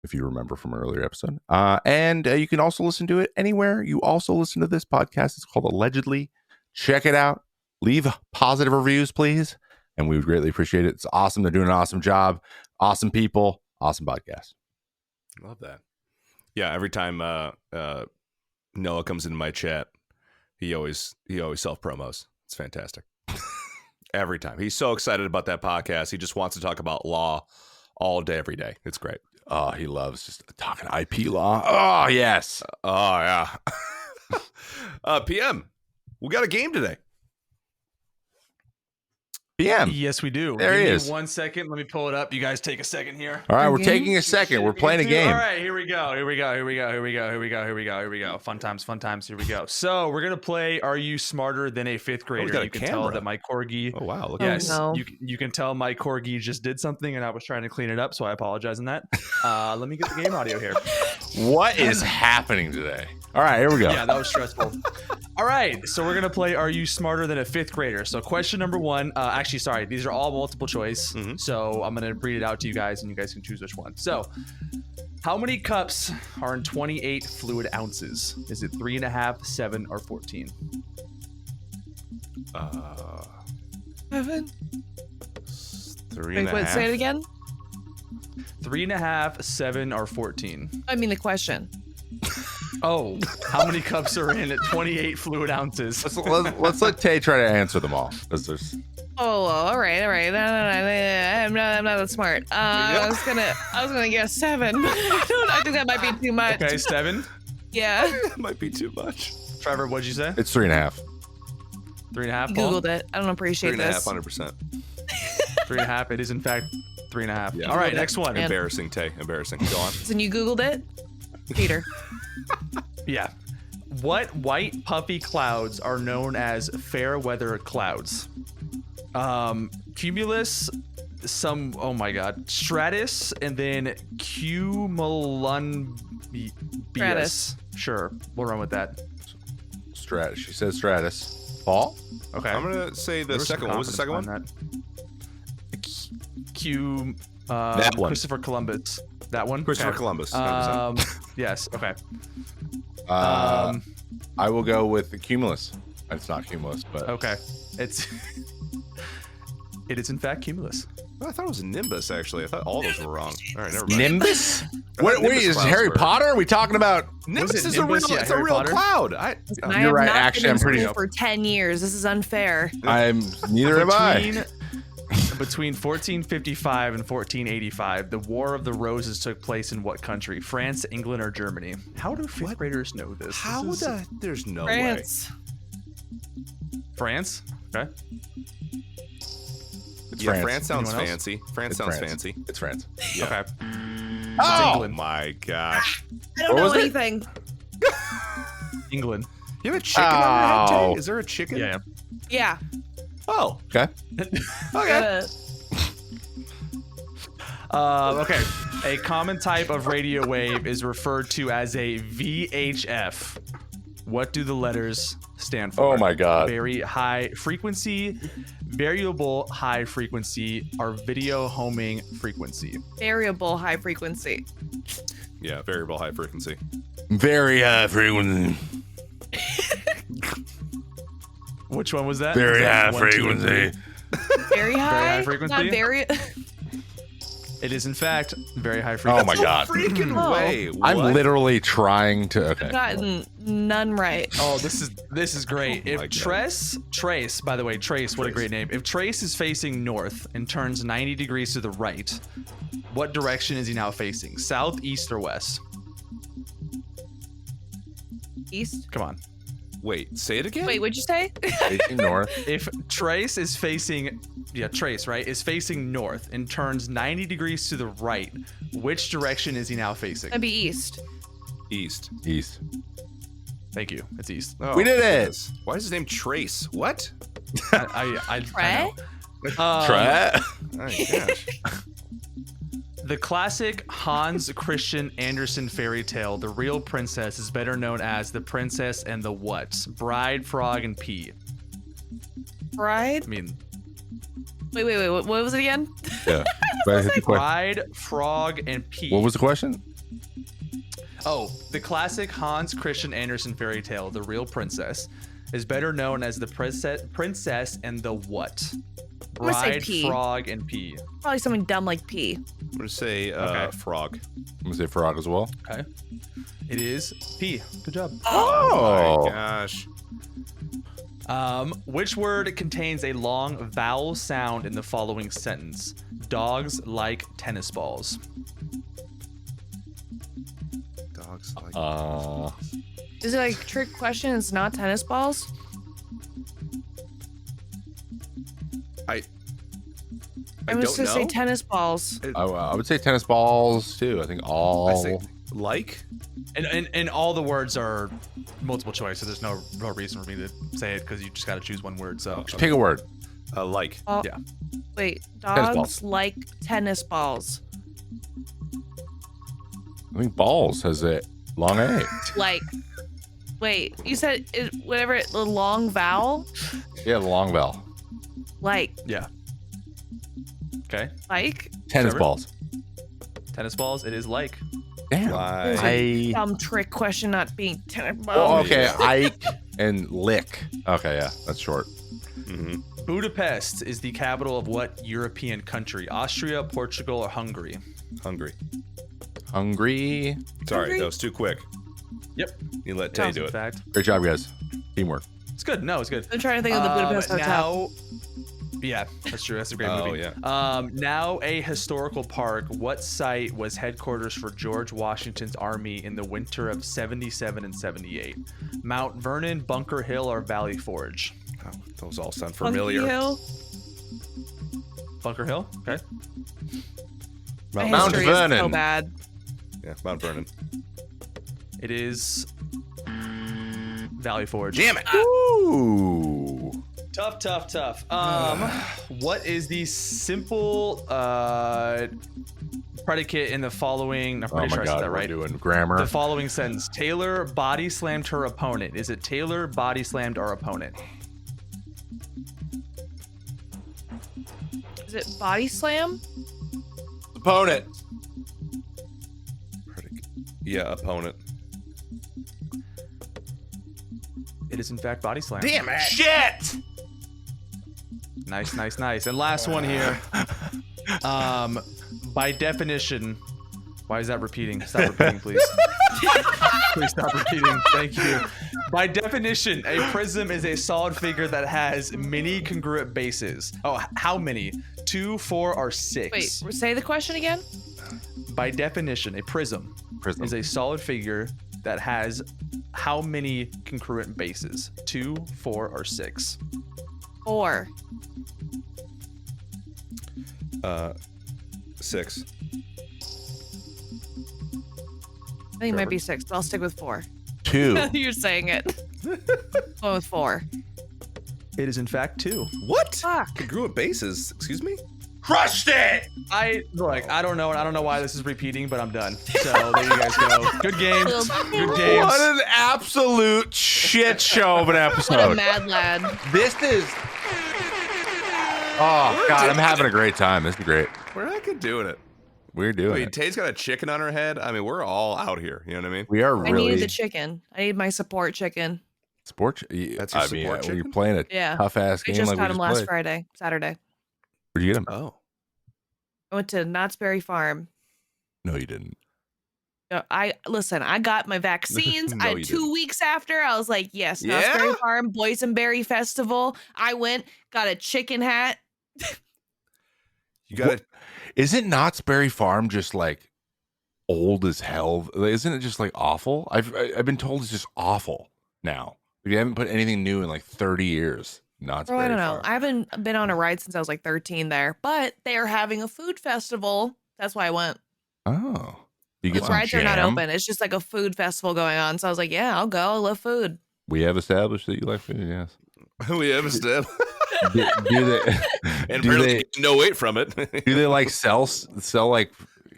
if you remember from an earlier episode. And you can also listen to it anywhere you also listen to this podcast. It's called Allegedly. Check it out. Leave positive reviews, please, and we would greatly appreciate it. It's awesome. They're doing an awesome job. Awesome people. Awesome podcast. love that. Yeah, every time Noah comes into my chat, he always self promos. It's fantastic. Every time. He's so excited about that podcast. He just wants to talk about law all day, every day. It's great. Oh, he loves just talking IP law. Oh, yes. Oh, yeah. PM, we got a game today. PM. Yes, we do. There Give he me is. 1 second. Let me pull it up. You guys take a second here. All right, we're taking a second. We're playing a game. All right, here we go. Fun times. Here we go. So we're gonna play. Are you smarter than a fifth grader? got a You can tell camera. that my corgi. Oh, wow. Look Yes, no. you can tell my corgi just did something, and I was trying to clean it up, so I apologize on that. Let me get the game audio here. What is happening today? All right, here we go. Yeah, that was stressful. All right, so we're gonna play Are You Smarter Than a Fifth Grader? So question number one, actually, sorry, these are all multiple choice. So I'm gonna read it out to you guys, and you guys can choose which one. So, how many cups are in 28 fluid ounces? Is it 3.5, 7, or 14? 7. 3.5. Wait, say it again. 3.5, 7, or 14? I mean the question. Oh, how many cups are in at 28 fluid ounces? Let's let Tay try to answer them all, because there's. Oh, all right. No, I'm not that smart. I was gonna guess 7. I think that might be too much. Okay, 7. Yeah. That might be too much. Trevor, what'd you say? It's 3.5. 3.5. You Paul? Googled it. I don't appreciate 3.5, this. 100%. 3.5. It is in fact 3.5. Yeah. All right, next one. Man. Embarrassing, Tay. Embarrassing. Go on. So you Googled it, Peter. Yeah. What white puffy clouds are known as fair weather clouds? Cumulus, stratus, and then cumulonimbus. Stratus. Sure, we'll run with that. Stratus. She said Stratus. Paul? Okay. I'm going to say the second one. What was the second one? That one. Christopher Columbus. That one? Christopher Okay. Columbus. 100%. Yes, okay. I will go with the Cumulus. It's not Cumulus, but. Okay. It is in fact cumulus. I thought it was a Nimbus, actually. I thought all those were wrong. All right, never mind. Nimbus? I What? thought Wait, Nimbus is clouds Harry were- Potter? Are we talking about? Nimbus is Nimbus? Yeah, it's a Harry real Potter. cloud. I You're have right, not actually, been I'm in pretty school for 10 years. This is unfair. Neither am I. Between 1455 and 1485, the War of the Roses took place in what country? France, England, or Germany? How do fifth graders know this? How This is- the? There's no France. France? Okay. It's way. Yeah, France. France sounds Anyone else? fancy. France It's sounds France. fancy. It's France. Yeah. Okay. Oh! England. My gosh. I don't What know was it? anything. England. You have a chicken on your head, Tay? Oh. Is there a chicken? Yeah. Yeah. Oh. Okay. Okay. Okay. A common type of radio wave is referred to as a VHF. What do the letters stand for? Oh my God. Very high frequency, variable high frequency, or video homing frequency. Variable high frequency. Yeah, variable high frequency. Very high frequency. Which one was that? Very Was that high 1, 2, and frequency. 3? Very high. frequency? Not very. It is in fact very high frequency. Oh my God. Freaking Oh. way. I'm What? literally trying to. Okay. Gotten none right. Oh, this is great. Oh my If God. Trace, by the way, Trace, what a Trace. great name. If Trace is facing north and turns 90 degrees to the right, what direction is he now facing? South, east, or west? East. Come on. Wait, say it again? Wait, what'd you say? Facing north. If Trace is facing, Trace, right, is facing north and turns 90 degrees to the right, which direction is he now facing? That'd be east. East. East. Thank you. It's east. Oh, We did it. goodness. Why is his name Trace? What? I Trey? know. Try. Oh my gosh. The classic Hans Christian Andersen fairy tale, The Real Princess, is better known as The Princess and the what? Bride, Frog, and Pea. Bride? I mean, Wait. What was it again? Yeah. But I hit the question. Bride, Frog, and Pea. What was the question? Oh, the classic Hans Christian Andersen fairy tale, The Real Princess, is better known as The Princess and the what? I'm gonna say Bride, Pea. Frog, and Pea. Probably something dumb like P. I'm going to say Okay. frog. I'm gonna say frog as well. Okay. It is Pea. Good job. Oh my gosh. Which word contains a long vowel sound in the following sentence? Dogs like tennis balls. Dogs like Is it like a trick question? It's not tennis balls? I I'm don't just gonna know. say tennis balls. I would say tennis balls too. I think all. I say like. And all the words are multiple choice, so there's no real reason for me to say it because you just got to choose one word. So Just pick a word. Like. Oh, yeah. wait, Tennis dogs balls. like tennis balls. I think balls has a long A. Like Wait, you said whatever the long vowel? Yeah, the long vowel. Like, Yeah. Okay. like? Tennis Trevor? balls. Tennis balls. It is like. Damn. Like. Dumb trick question not being tennis Oh, ball. okay. Ike and lick. Okay, yeah, that's short. Mhm. Budapest is the capital of what European country? Austria, Portugal, or Hungary? Hungry. Hungry. Sorry, Hungry? that was too quick. Yep. You let Tay do In it. fact, Great job, guys. Teamwork. it's good. No, it's good. I'm trying to think of the Budapest Hotel. Yeah, that's true. That's a great Oh, movie. yeah. Now a historical park. What site was headquarters for George Washington's army in the winter of 77 and 78? Mount Vernon, Bunker Hill, or Valley Forge? Oh, those all sound Funky familiar. Hill. Bunker Hill. Okay. My Mount history is so Vernon. bad. Yeah, Mount Vernon. It is Valley Forge. Damn it! Ooh. Tough. What is the simple predicate in the following? I'm Oh pretty my sure I said God, that we're right. doing grammar. The following sentence: Taylor body slammed her opponent. Is it Taylor body slammed our opponent? Is it body slam? Opponent. Yeah, opponent. It is in fact body slam. Damn it! Shit. Nice. And last one here. By definition, why is that repeating? Stop repeating, please. Please stop repeating. Thank you. By definition, a prism is a solid figure that has many congruent bases. Oh, how many? 2, 4, or 6? Wait, say the question again? By definition, a prism is a solid figure that has how many congruent bases? 2, 4, or 6? 4. 6. I think it might be 6, but I'll stick with 4. 2. You're saying it. Going with 4. It is in fact 2. What? Fuck. Congruent bases. Excuse me? Crushed it. I don't know why this is repeating, but I'm done. So there you guys go. Good game. Good games. What an absolute shit show of an What a episode. mad lad. This is. Oh God, I'm having a great time. This is great. We're not good doing it. We're doing Wait, it. Tay's got a chicken on her head. I mean, we're all out here. You know what I mean? We are I needed really the chicken. I need my support chicken. sports. That's your support when you're chicken? playing a Yeah. tough ass I game just like got we him just last played. Saturday. Where'd you get him? Oh. I went to Knott's Berry Farm. No, you didn't. I got my vaccines. No, you 2 didn't. weeks after, I was like, yes, Knott's Yeah? Berry Farm, Boysenberry Festival. I went, got a chicken hat. You got it. Isn't Knott's Berry Farm just like old as hell? Isn't it just like awful? I've been told it's just awful now. You haven't put anything new in like 30 years. Knott's Bro, Berry I don't know. Farm. I haven't been on a ride since I was like 13 there, but they are having a food festival. That's why I went. Oh, you get The some rides are not jam? open. It's just like a food festival going on. So I was like, yeah, I'll go. I love food. We have established that you like food. Yes. We have a step. Do they? And do barely they? getting no weight from it. Do they like sell like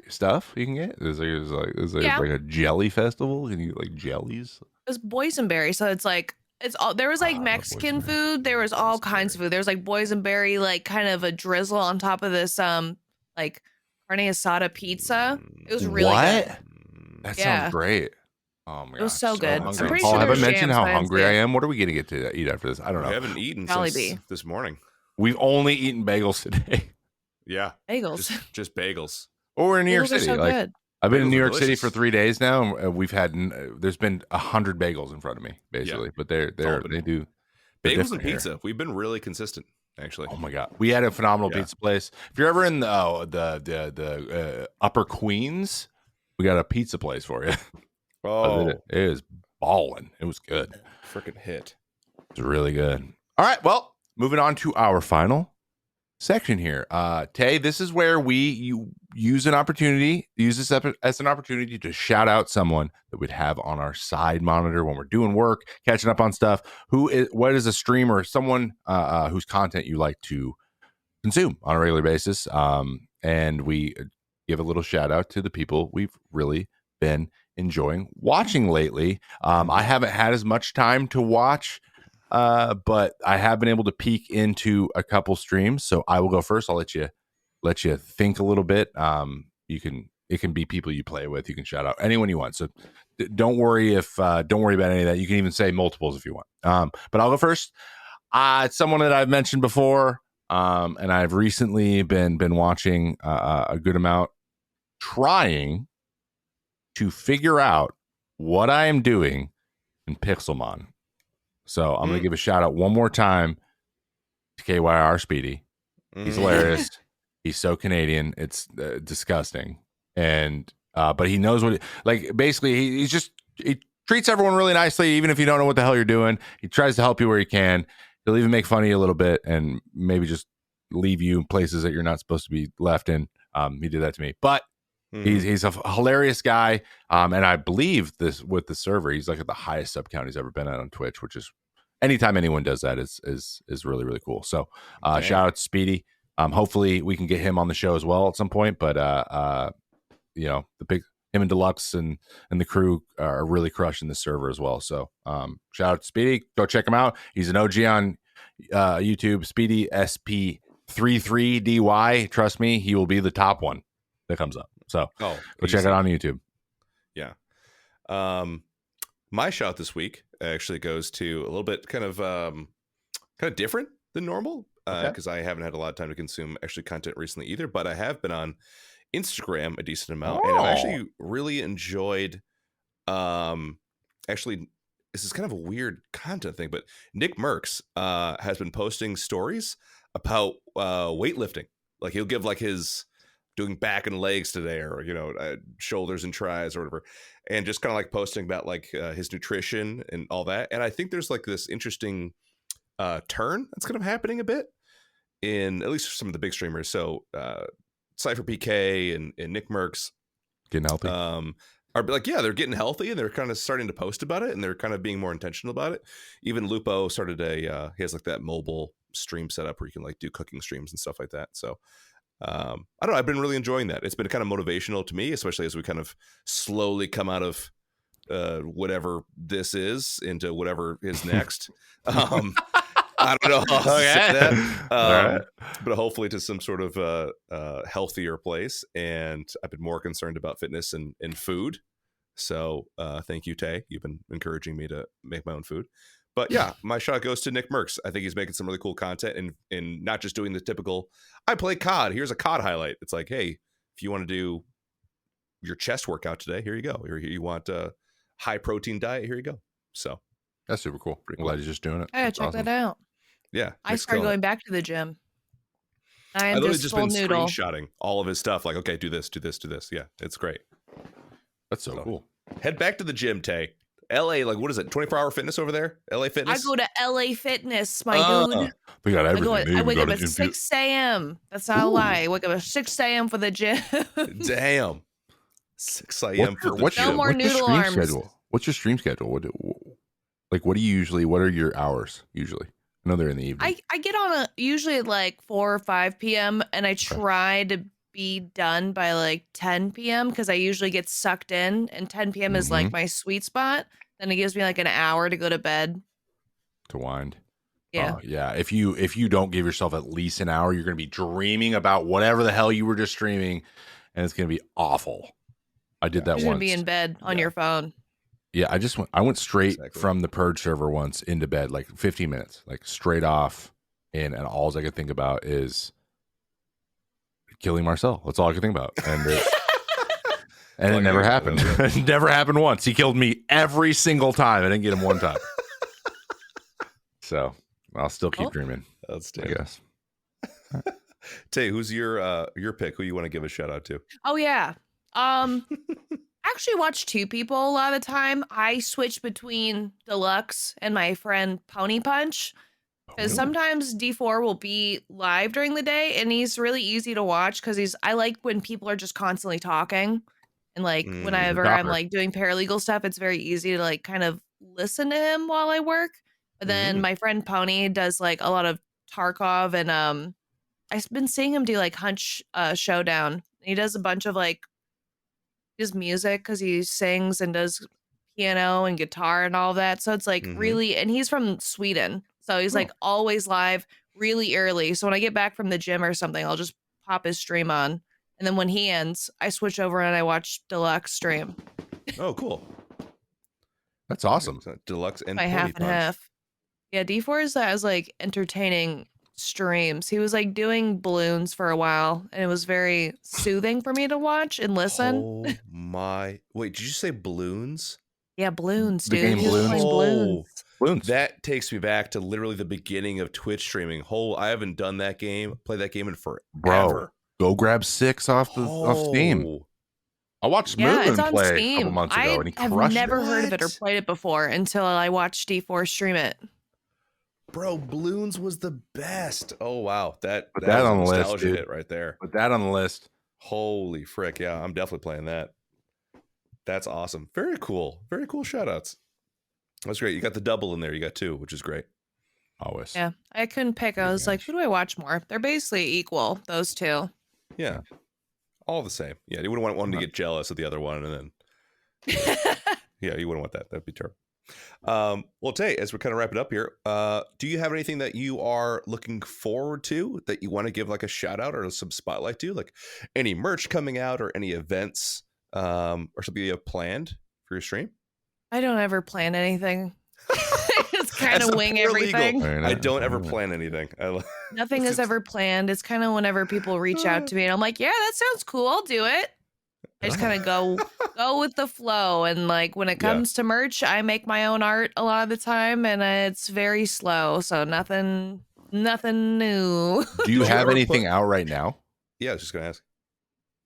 stuff you can get? There's Yeah. like a jelly festival. Can you get like jellies? It was boysenberry, so it's all there was I like love Mexican boysenberry. food. There was all kinds of food. There was like boysenberry, like kind of a drizzle on top of this like carne asada pizza. It was really What? good. That Yeah. sounds great. Oh my god, It was so good. hungry. I'm pretty Paul, sure have I there's mentioned jams, how but I didn't hungry see I it. am? What are we gonna get to eat after this? I don't I know. haven't eaten Probably since be. this morning. We've only eaten bagels today. Yeah. Bagels. Just bagels. Or we're in New York Bagels are City. so Like good. I've been in Bagels New are York City delicious. for 3 days now, and we've had there's been 100 bagels in front of me, basically. But they're all been- they do Bagels they're and different here. pizza. We've been really consistent, actually. Oh my god, we had a phenomenal Yeah. pizza place. If you're ever in the Upper Queens, we got a pizza place for you. Oh, It is balling. It was good. freaking hit. It's really good. All right, well, moving on to our final section here. Tay, this is where you use this as an opportunity to shout out someone that we'd have on our side monitor when we're doing work, catching up on stuff. What is a streamer, someone whose content you like to consume on a regular basis? And we give a little shout out to the people we've really been enjoying watching lately. I haven't had as much time to watch, but I have been able to peek into a couple streams. So I will go first. I'll let you think a little bit. It can be people you play with. You can shout out anyone you want. So don't worry about any of that. You can even say multiples if you want. But I'll go first. It's someone that I've mentioned before, and I've recently been watching a good amount, trying to figure out what I am doing in Pixelmon. So I'm going to give a shout out one more time to KYR Speedy. He's hilarious. He's so Canadian. It's disgusting. And but he knows what basically he treats everyone really nicely, even if you don't know what the hell you're doing. He tries to help you where he can. He'll even make fun of you a little bit and maybe just leave you in places that you're not supposed to be left in. He did that to me, but he's a hilarious guy. And I believe this with the server, he's like at the highest sub count he's ever been at on Twitch, which is anytime anyone does that is really, really cool. So shout out to Speedy. Hopefully we can get him on the show as well at some point, but him and Deluxe and the crew are really crushing the server as well. So shout out to Speedy. Go check him out. He's an OG on YouTube. Speedy SP33DY. Trust me, he will be the top one that comes up. So go check it out on YouTube. Yeah. My shout this week actually goes to a little bit kind of different than normal because I haven't had a lot of time to consume actually content recently either, but I have been on Instagram a decent amount, and I've actually really enjoyed actually this is kind of a weird content thing, but Nick Merckx has been posting stories about weightlifting. Like he'll give like his doing back and legs today, or shoulders and tries or whatever, and just kind of like posting about like his nutrition and all that. And I think there's like this interesting turn that's kind of happening a bit in at least some of the big streamers. So Cypher PK and Nick Merckx getting healthy. Are like, they're getting healthy and they're kind of starting to post about it and they're kind of being more intentional about it. Even Lupo started he has like that mobile stream setup where you can like do cooking streams and stuff like that. So I don't know. I've been really enjoying that. It's been kind of motivational to me, especially as we kind of slowly come out of whatever this is into whatever is next. I don't know how to say that, Right. but hopefully to some sort of healthier place. And I've been more concerned about fitness and food. So thank you, Tay. You've been encouraging me to make my own food. But yeah, my shot goes to Nick Merckx. I think he's making some really cool content and not just doing the typical, I play COD. Here's a COD highlight. It's like, hey, if you want to do your chest workout today, here you go. Here you want a high protein diet, here you go. So that's super cool. I'm glad he's just doing it. I gotta That's check awesome. that out. Yeah. I started going back to the gym. I am literally just been full noodle. screenshotting all of his stuff. Like, okay, do this, do this, do this. Yeah, it's great. That's so cool. Head back to the gym, Tay. LA, like what is it? 24-hour fitness over there? LA I Fitness? go to LA Fitness, my dude. We got everything. I wake up at 6 a.m. That's not a lie. I wake up at 6 a.m. for the gym. Damn. 6 a.m. for the What's gym. No more your noodle stream arms. schedule? What's your stream schedule? What do you usually? What are your hours usually? I know they're in the evening. I get on usually at like 4 or 5 p.m. and I try to be done by like 10 p.m. because I usually get sucked in, and 10 p.m. is like my sweet spot. Then it gives me like an hour to go to bed. To wind. Yeah. Yeah. If you don't give yourself at least an hour, you're going to be dreaming about whatever the hell you were just streaming, and it's going to be awful. I did that You're once. gonna be in bed on your phone. Yeah, I went straight from the purge server once into bed, like 15 minutes, like straight off, and all I could think about is killing Marcel. That's all I could think about, and it never happened. It never happened once. He killed me every single time. I didn't get him one time. So I'll still keep dreaming. That's I guess. Tay, who's your pick? Who you want to give a shout out to? Oh yeah. Actually watch two people a lot of the time. I switch between Deluxe and my friend Pony Punch. Because sometimes D4 will be live during the day and he's really easy to watch because I like when people are just constantly talking. And like whenever I'm like doing paralegal stuff, it's very easy to like kind of listen to him while I work. But then my friend Pony does like a lot of Tarkov, and I've been seeing him do like Hunch Showdown. He does a bunch of like his music because he sings and does piano and guitar and all that. So it's like Mhm. really, and he's from Sweden. So he's like always live really early. So when I get back from the gym or something, I'll just pop his stream on. And then when he ends, I switch over and I watch Deluxe stream. Oh, cool. That's awesome. So Deluxe and By Pony half and Punch. half. Yeah, D4 has like entertaining streams. He was like doing balloons for a while, and it was very soothing for me to watch and listen. Oh my! Wait, did you say balloons? Yeah, balloons, The dude. game He was Balloons? playing balloons. Balloons. That takes me back to literally the beginning of Twitch streaming. I haven't done that game, played that game in forever. Bro, go grab 6 off Steam. Oh. I watched Yeah, it's Moon on play a Steam. couple months ago, I and he have crushed never it. heard of it or What? played it before until I watched D4 stream it. Bro, balloons was the best. Oh wow, that Put that that was on a the list, nostalgia dude. hit right there. Put that on the list. Holy frick, yeah, I'm definitely playing that. That's awesome. Very cool. Very cool shout outs. That's great. You got the double in there. You got 2, which is great. Always. Yeah, I couldn't pick. I was like, who do I watch more? They're basically equal, those two. Yeah. All the same. Yeah, you wouldn't want one to get jealous of the other one and then yeah, you wouldn't want that. That'd be terrible. Well, Tay, as we're kind of wrapping up here, do you have anything that you are looking forward to that you want to give like a shout out or some spotlight to? Like any merch coming out or any events or something you have planned for your stream? I don't ever plan anything. It's kind As of a wing paralegal, everything. I don't ever plan anything. Nothing is ever planned. It's kind of whenever people reach out to me and I'm like, yeah, that sounds cool. I'll do it. I just kind of go with the flow. And like when it comes to merch, I make my own art a lot of the time and it's very slow. So nothing new. Do you Did you have ever anything out right now? Yeah, I was just gonna ask.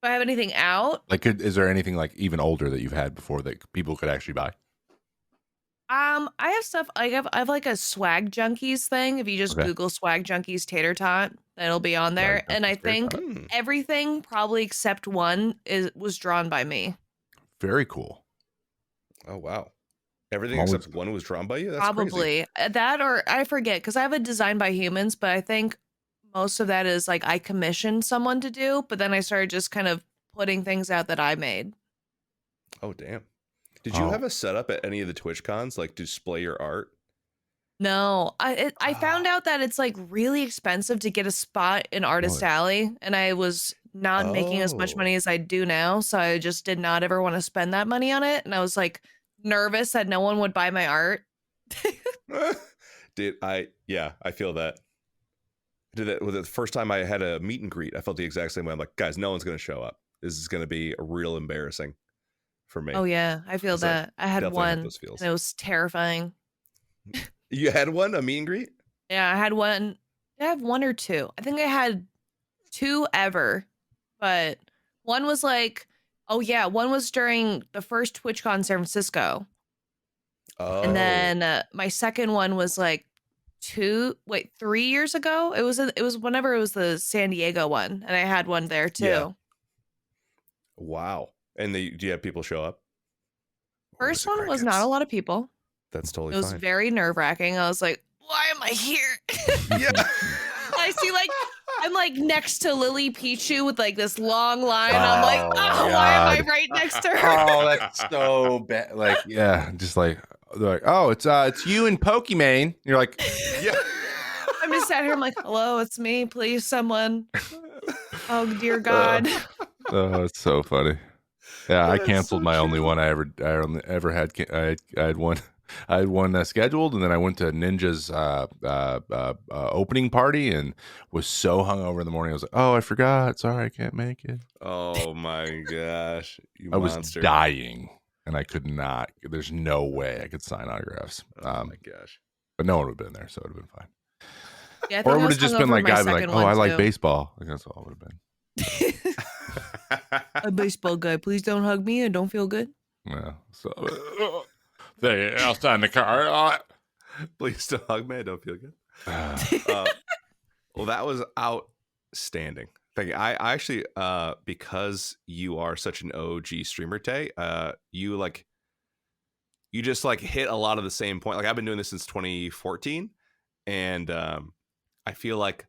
Do I have anything out? Like, is there anything like even older that you've had before that people could actually buy? I have stuff. I have like a swag junkies thing. If you just Okay. Google swag junkies tater tot, it'll be on there. Swag And I Junkies Tater think Tot. everything probably except one was drawn by me. Very cool. Oh wow. Everything Always- except one was drawn by you? That's Probably crazy. that, or I forget because I have a design by humans, but I think most of that is like I commissioned someone to do, but then I started just kind of putting things out that I made. Oh damn. Did you Oh. have a setup at any of the Twitch cons, like to display your art? No, I found out that it's like really expensive to get a spot in Artist Really? Alley, and I was not making as much Oh. money as I do now, so I just did not ever want to spend that money on it, and I was like nervous that no one would buy my art. Dude, I feel that. I did that with the first time I had a meet and greet. I felt the exact same way. I'm like, guys, no one's gonna show up. This is gonna be real embarrassing for me. Oh yeah, I feel 'Cause I that. I had definitely had one, those feels. and it was terrifying. You had one, a meet and greet? Yeah, I had one. I have one or two. I think I had two ever, but one was like, oh yeah, one was during the first TwitchCon San Francisco, Oh, and then my second one was like 3 years ago. It was whenever it was the San Diego one, and I had one there too. Yeah. Wow. And do you have people show up? Or First it one was not crickets? a lot of people. That's totally It was fine. very nerve wracking. I was like, why am I here? Yeah. I see like I'm like next to Lily Pichu with like this long line. I'm like, Oh, oh, why am I God. right next to her? Oh, that's so bad. Like, yeah, just like they're like, oh, it's you and Pokimane. You're like, Yeah. I'm just sat here. I'm like, hello, it's me. Please, someone. Oh dear God. oh, it's so funny. Yeah, I That's canceled so my only true. one I only ever had. I had one. I had one scheduled, and then I went to Ninja's opening party and was so hungover in the morning. I was like, "Oh, I forgot. Sorry, I can't make it." Oh my gosh. You I was monster. dying, and I could not. There's no way I could sign autographs. Oh my gosh. But no one would have been there, so it would have been fine. Yeah, I think Or it I would was have just hungover been like my guy being like, second "Oh, one, I like too. baseball." Like, that's all it would have been. A baseball guy. Please don't hug me. I don't feel good. Yeah. So I'll sign the card. Please don't hug me. I don't feel good. Well, that was outstanding. Thank you. I actually, because you are such an OG streamer, Tay, you just like hit a lot of the same point. Like I've been doing this since 2014, and I feel like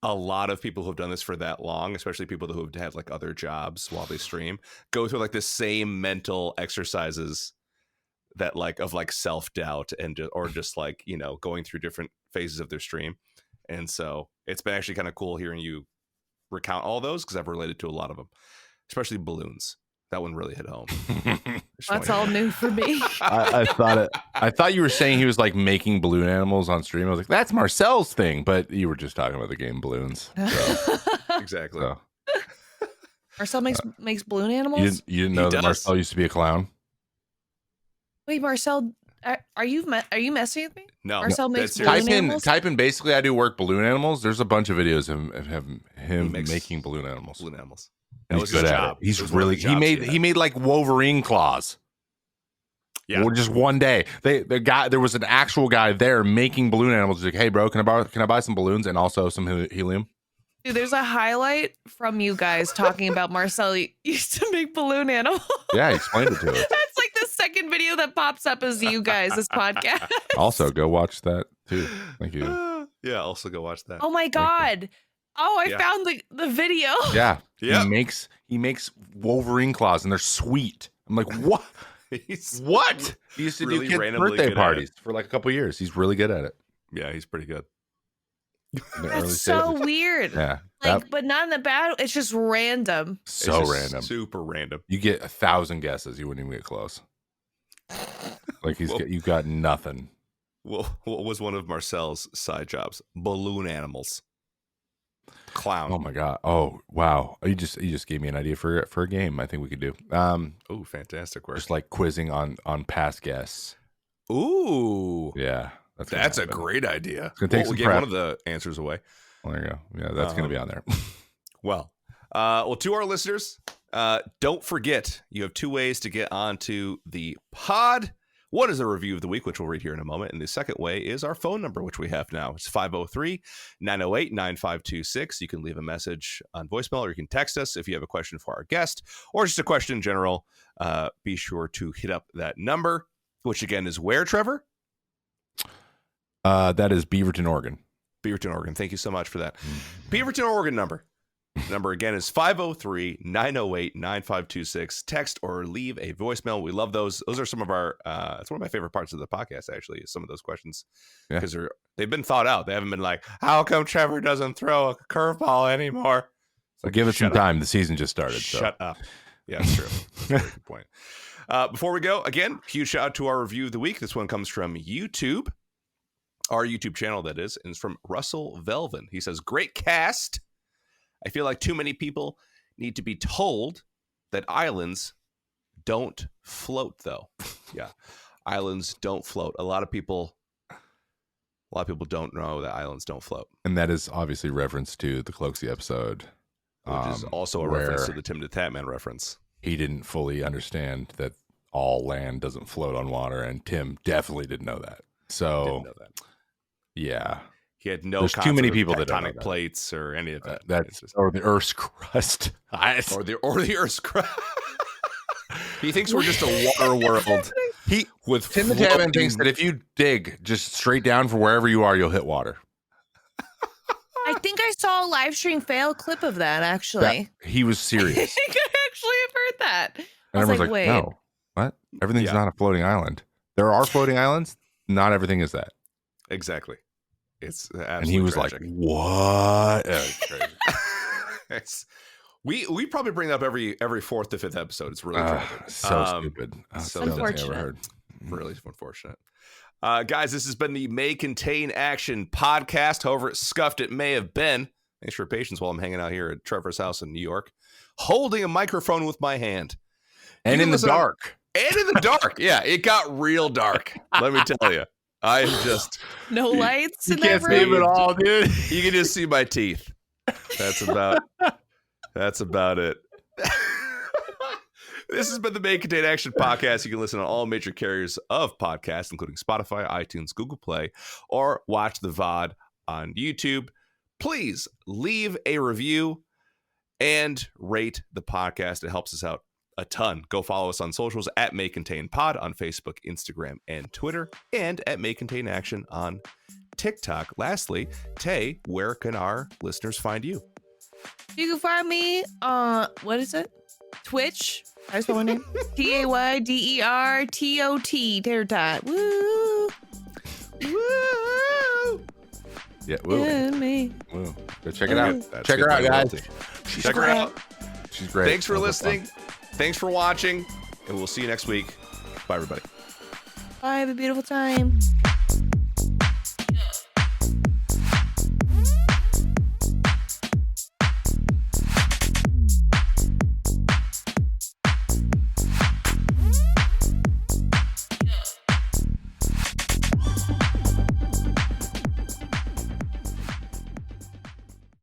a lot of people who have done this for that long, especially people who have had like other jobs while they stream, go through like the same mental exercises that like of like self-doubt and or just like, you know, going through different phases of their stream. And so it's been actually kind of cool hearing you recount all those, because I've related to a lot of them, especially balloons. That one really hit home. That's all new for me. I thought you were saying he was like making balloon animals on stream. I was like, that's Marcel's thing, but you were just talking about the game balloons. So, Exactly. so. Marcel makes balloon animals. You didn't know that Marcel used to be a clown? Wait, Marcel, are you messing with me? No, Marcel makes that's serious. balloon animals. Type in basically I do work balloon animals. There's a bunch of videos of him He makes making balloon animals. Balloon animals. That He's was good his at job. it. He's It was one of really the jobs he made like Wolverine claws. Yeah. Or just one day. There was an actual guy there making balloon animals. He's like, hey bro, can I buy some balloons and also some helium? Dude, there's a highlight from you guys talking about Marcel used to make balloon animals. Yeah, he explained it to us. That's like the second video that pops up as you guys, this podcast. Also, go watch that too. Thank you. Yeah, also go watch that. Oh my God. Oh, I Yeah. found the video. Yeah. Yeah. He makes Wolverine claws and they're sweet. I'm like, what? He's What? He used to really do kids' randomly birthday good at parties for like a couple years. He's really good at it. Yeah, he's pretty good. In the early That's so stages. weird. Yeah. Like, but not in the bad. It's just random. So It's just random. Super random. You get 1,000 guesses, you wouldn't even get close. Like you got nothing. Well, what was one of Marcel's side jobs? Balloon animals. Clown. Oh my god. Oh wow. You just gave me an idea for a game I think we could do. Oh, fantastic work. Just like quizzing on past guests. Ooh. Yeah. That's a happen. great idea. It's gonna take Well, some we gave prep. one of the answers away. Well, there you go. Yeah, that's gonna be on there. Well, to our listeners, don't forget you have two ways to get onto the pod. One is a review of the week, which we'll read here in a moment. And the second way is our phone number, which we have now. It's 503-908-9526. You can leave a message on voicemail, or you can text us if you have a question for our guest or just a question in general. Be sure to hit up that number, which again is where, Trevor? That is Beaverton, Oregon. Beaverton, Oregon. Thank you so much for that. Beaverton, Oregon number. Number again is 503-908-9526. Text or leave a voicemail. We love those. Those are some of our, it's one of my favorite parts of the podcast, actually, is some of those questions. Yeah. Because they've been thought out. They haven't been like, how come Trevor doesn't throw a curveball anymore? It's So like, give it some shut up. time. The season just started. So. Shut up. Yeah, that's true. That's a good point. Before we go, again, huge shout out to our review of the week. This one comes from YouTube. Our YouTube channel, that is, and it's from Russell Velvin. He says, great cast. I feel like too many people need to be told that islands don't float, though. Yeah, islands don't float. A lot of people don't know that islands don't float. And that is obviously reference to the Cloaksy episode. Which is also a reference to the Tim the Tatman reference. He didn't fully understand that all land doesn't float on water, and Tim definitely didn't know that. So, Didn't know that. yeah. He had no There's too concept many of people that don't know tectonic that. plates or any of that. That's or the Earth's crust. or the Earth's crust. He thinks we're just a water world. With Tim the Tatman thinks that if you dig just straight down for wherever you are, you'll hit water. I think I saw a live stream fail clip of that, actually. He was I serious. think I actually have heard that. And I was everyone's like, like, wait. no, what? Everything's Yeah. not a floating island. There are floating islands. Not everything is that. Exactly. It's And he was tragic. like, what? It's crazy. We probably bring it up every fourth to fifth episode. It's really tragic. So stupid. so Dumbest thing I ever unfortunate. heard. Really unfortunate. Guys, this has been the May Contain Action podcast. However scuffed it may have been. Thanks for your patience while I'm hanging out here at Trevor's house in New York, holding a microphone with my hand. And You in can the listen on- dark. And in the dark. Yeah, it got real dark. Let me tell you. I am just, No lights You in that can't see him room. at all, dude. you can just see my teeth. That's about it. This has been the May Contain Action podcast. You can listen on all major carriers of podcasts, including Spotify, iTunes, Google Play, or watch the VOD on YouTube. Please leave a review and rate the podcast. It helps us out a ton. Go follow us on socials at May Contain Pod on Facebook, Instagram, and Twitter, and at May Contain Action on TikTok. Lastly, Tay, where can our listeners find you? You can find me on, what is it? Twitch. I spell my name. TAYDERTOT. Terror. Woo. Woo! Yeah, woo. Yeah, me. Woo. Go check it out. That's Check good her out, guys. loyalty. Check her out. She's great. Thanks for That was listening. fun. Thanks for watching. And we'll see you next week. Bye, everybody. Bye. Have a beautiful time.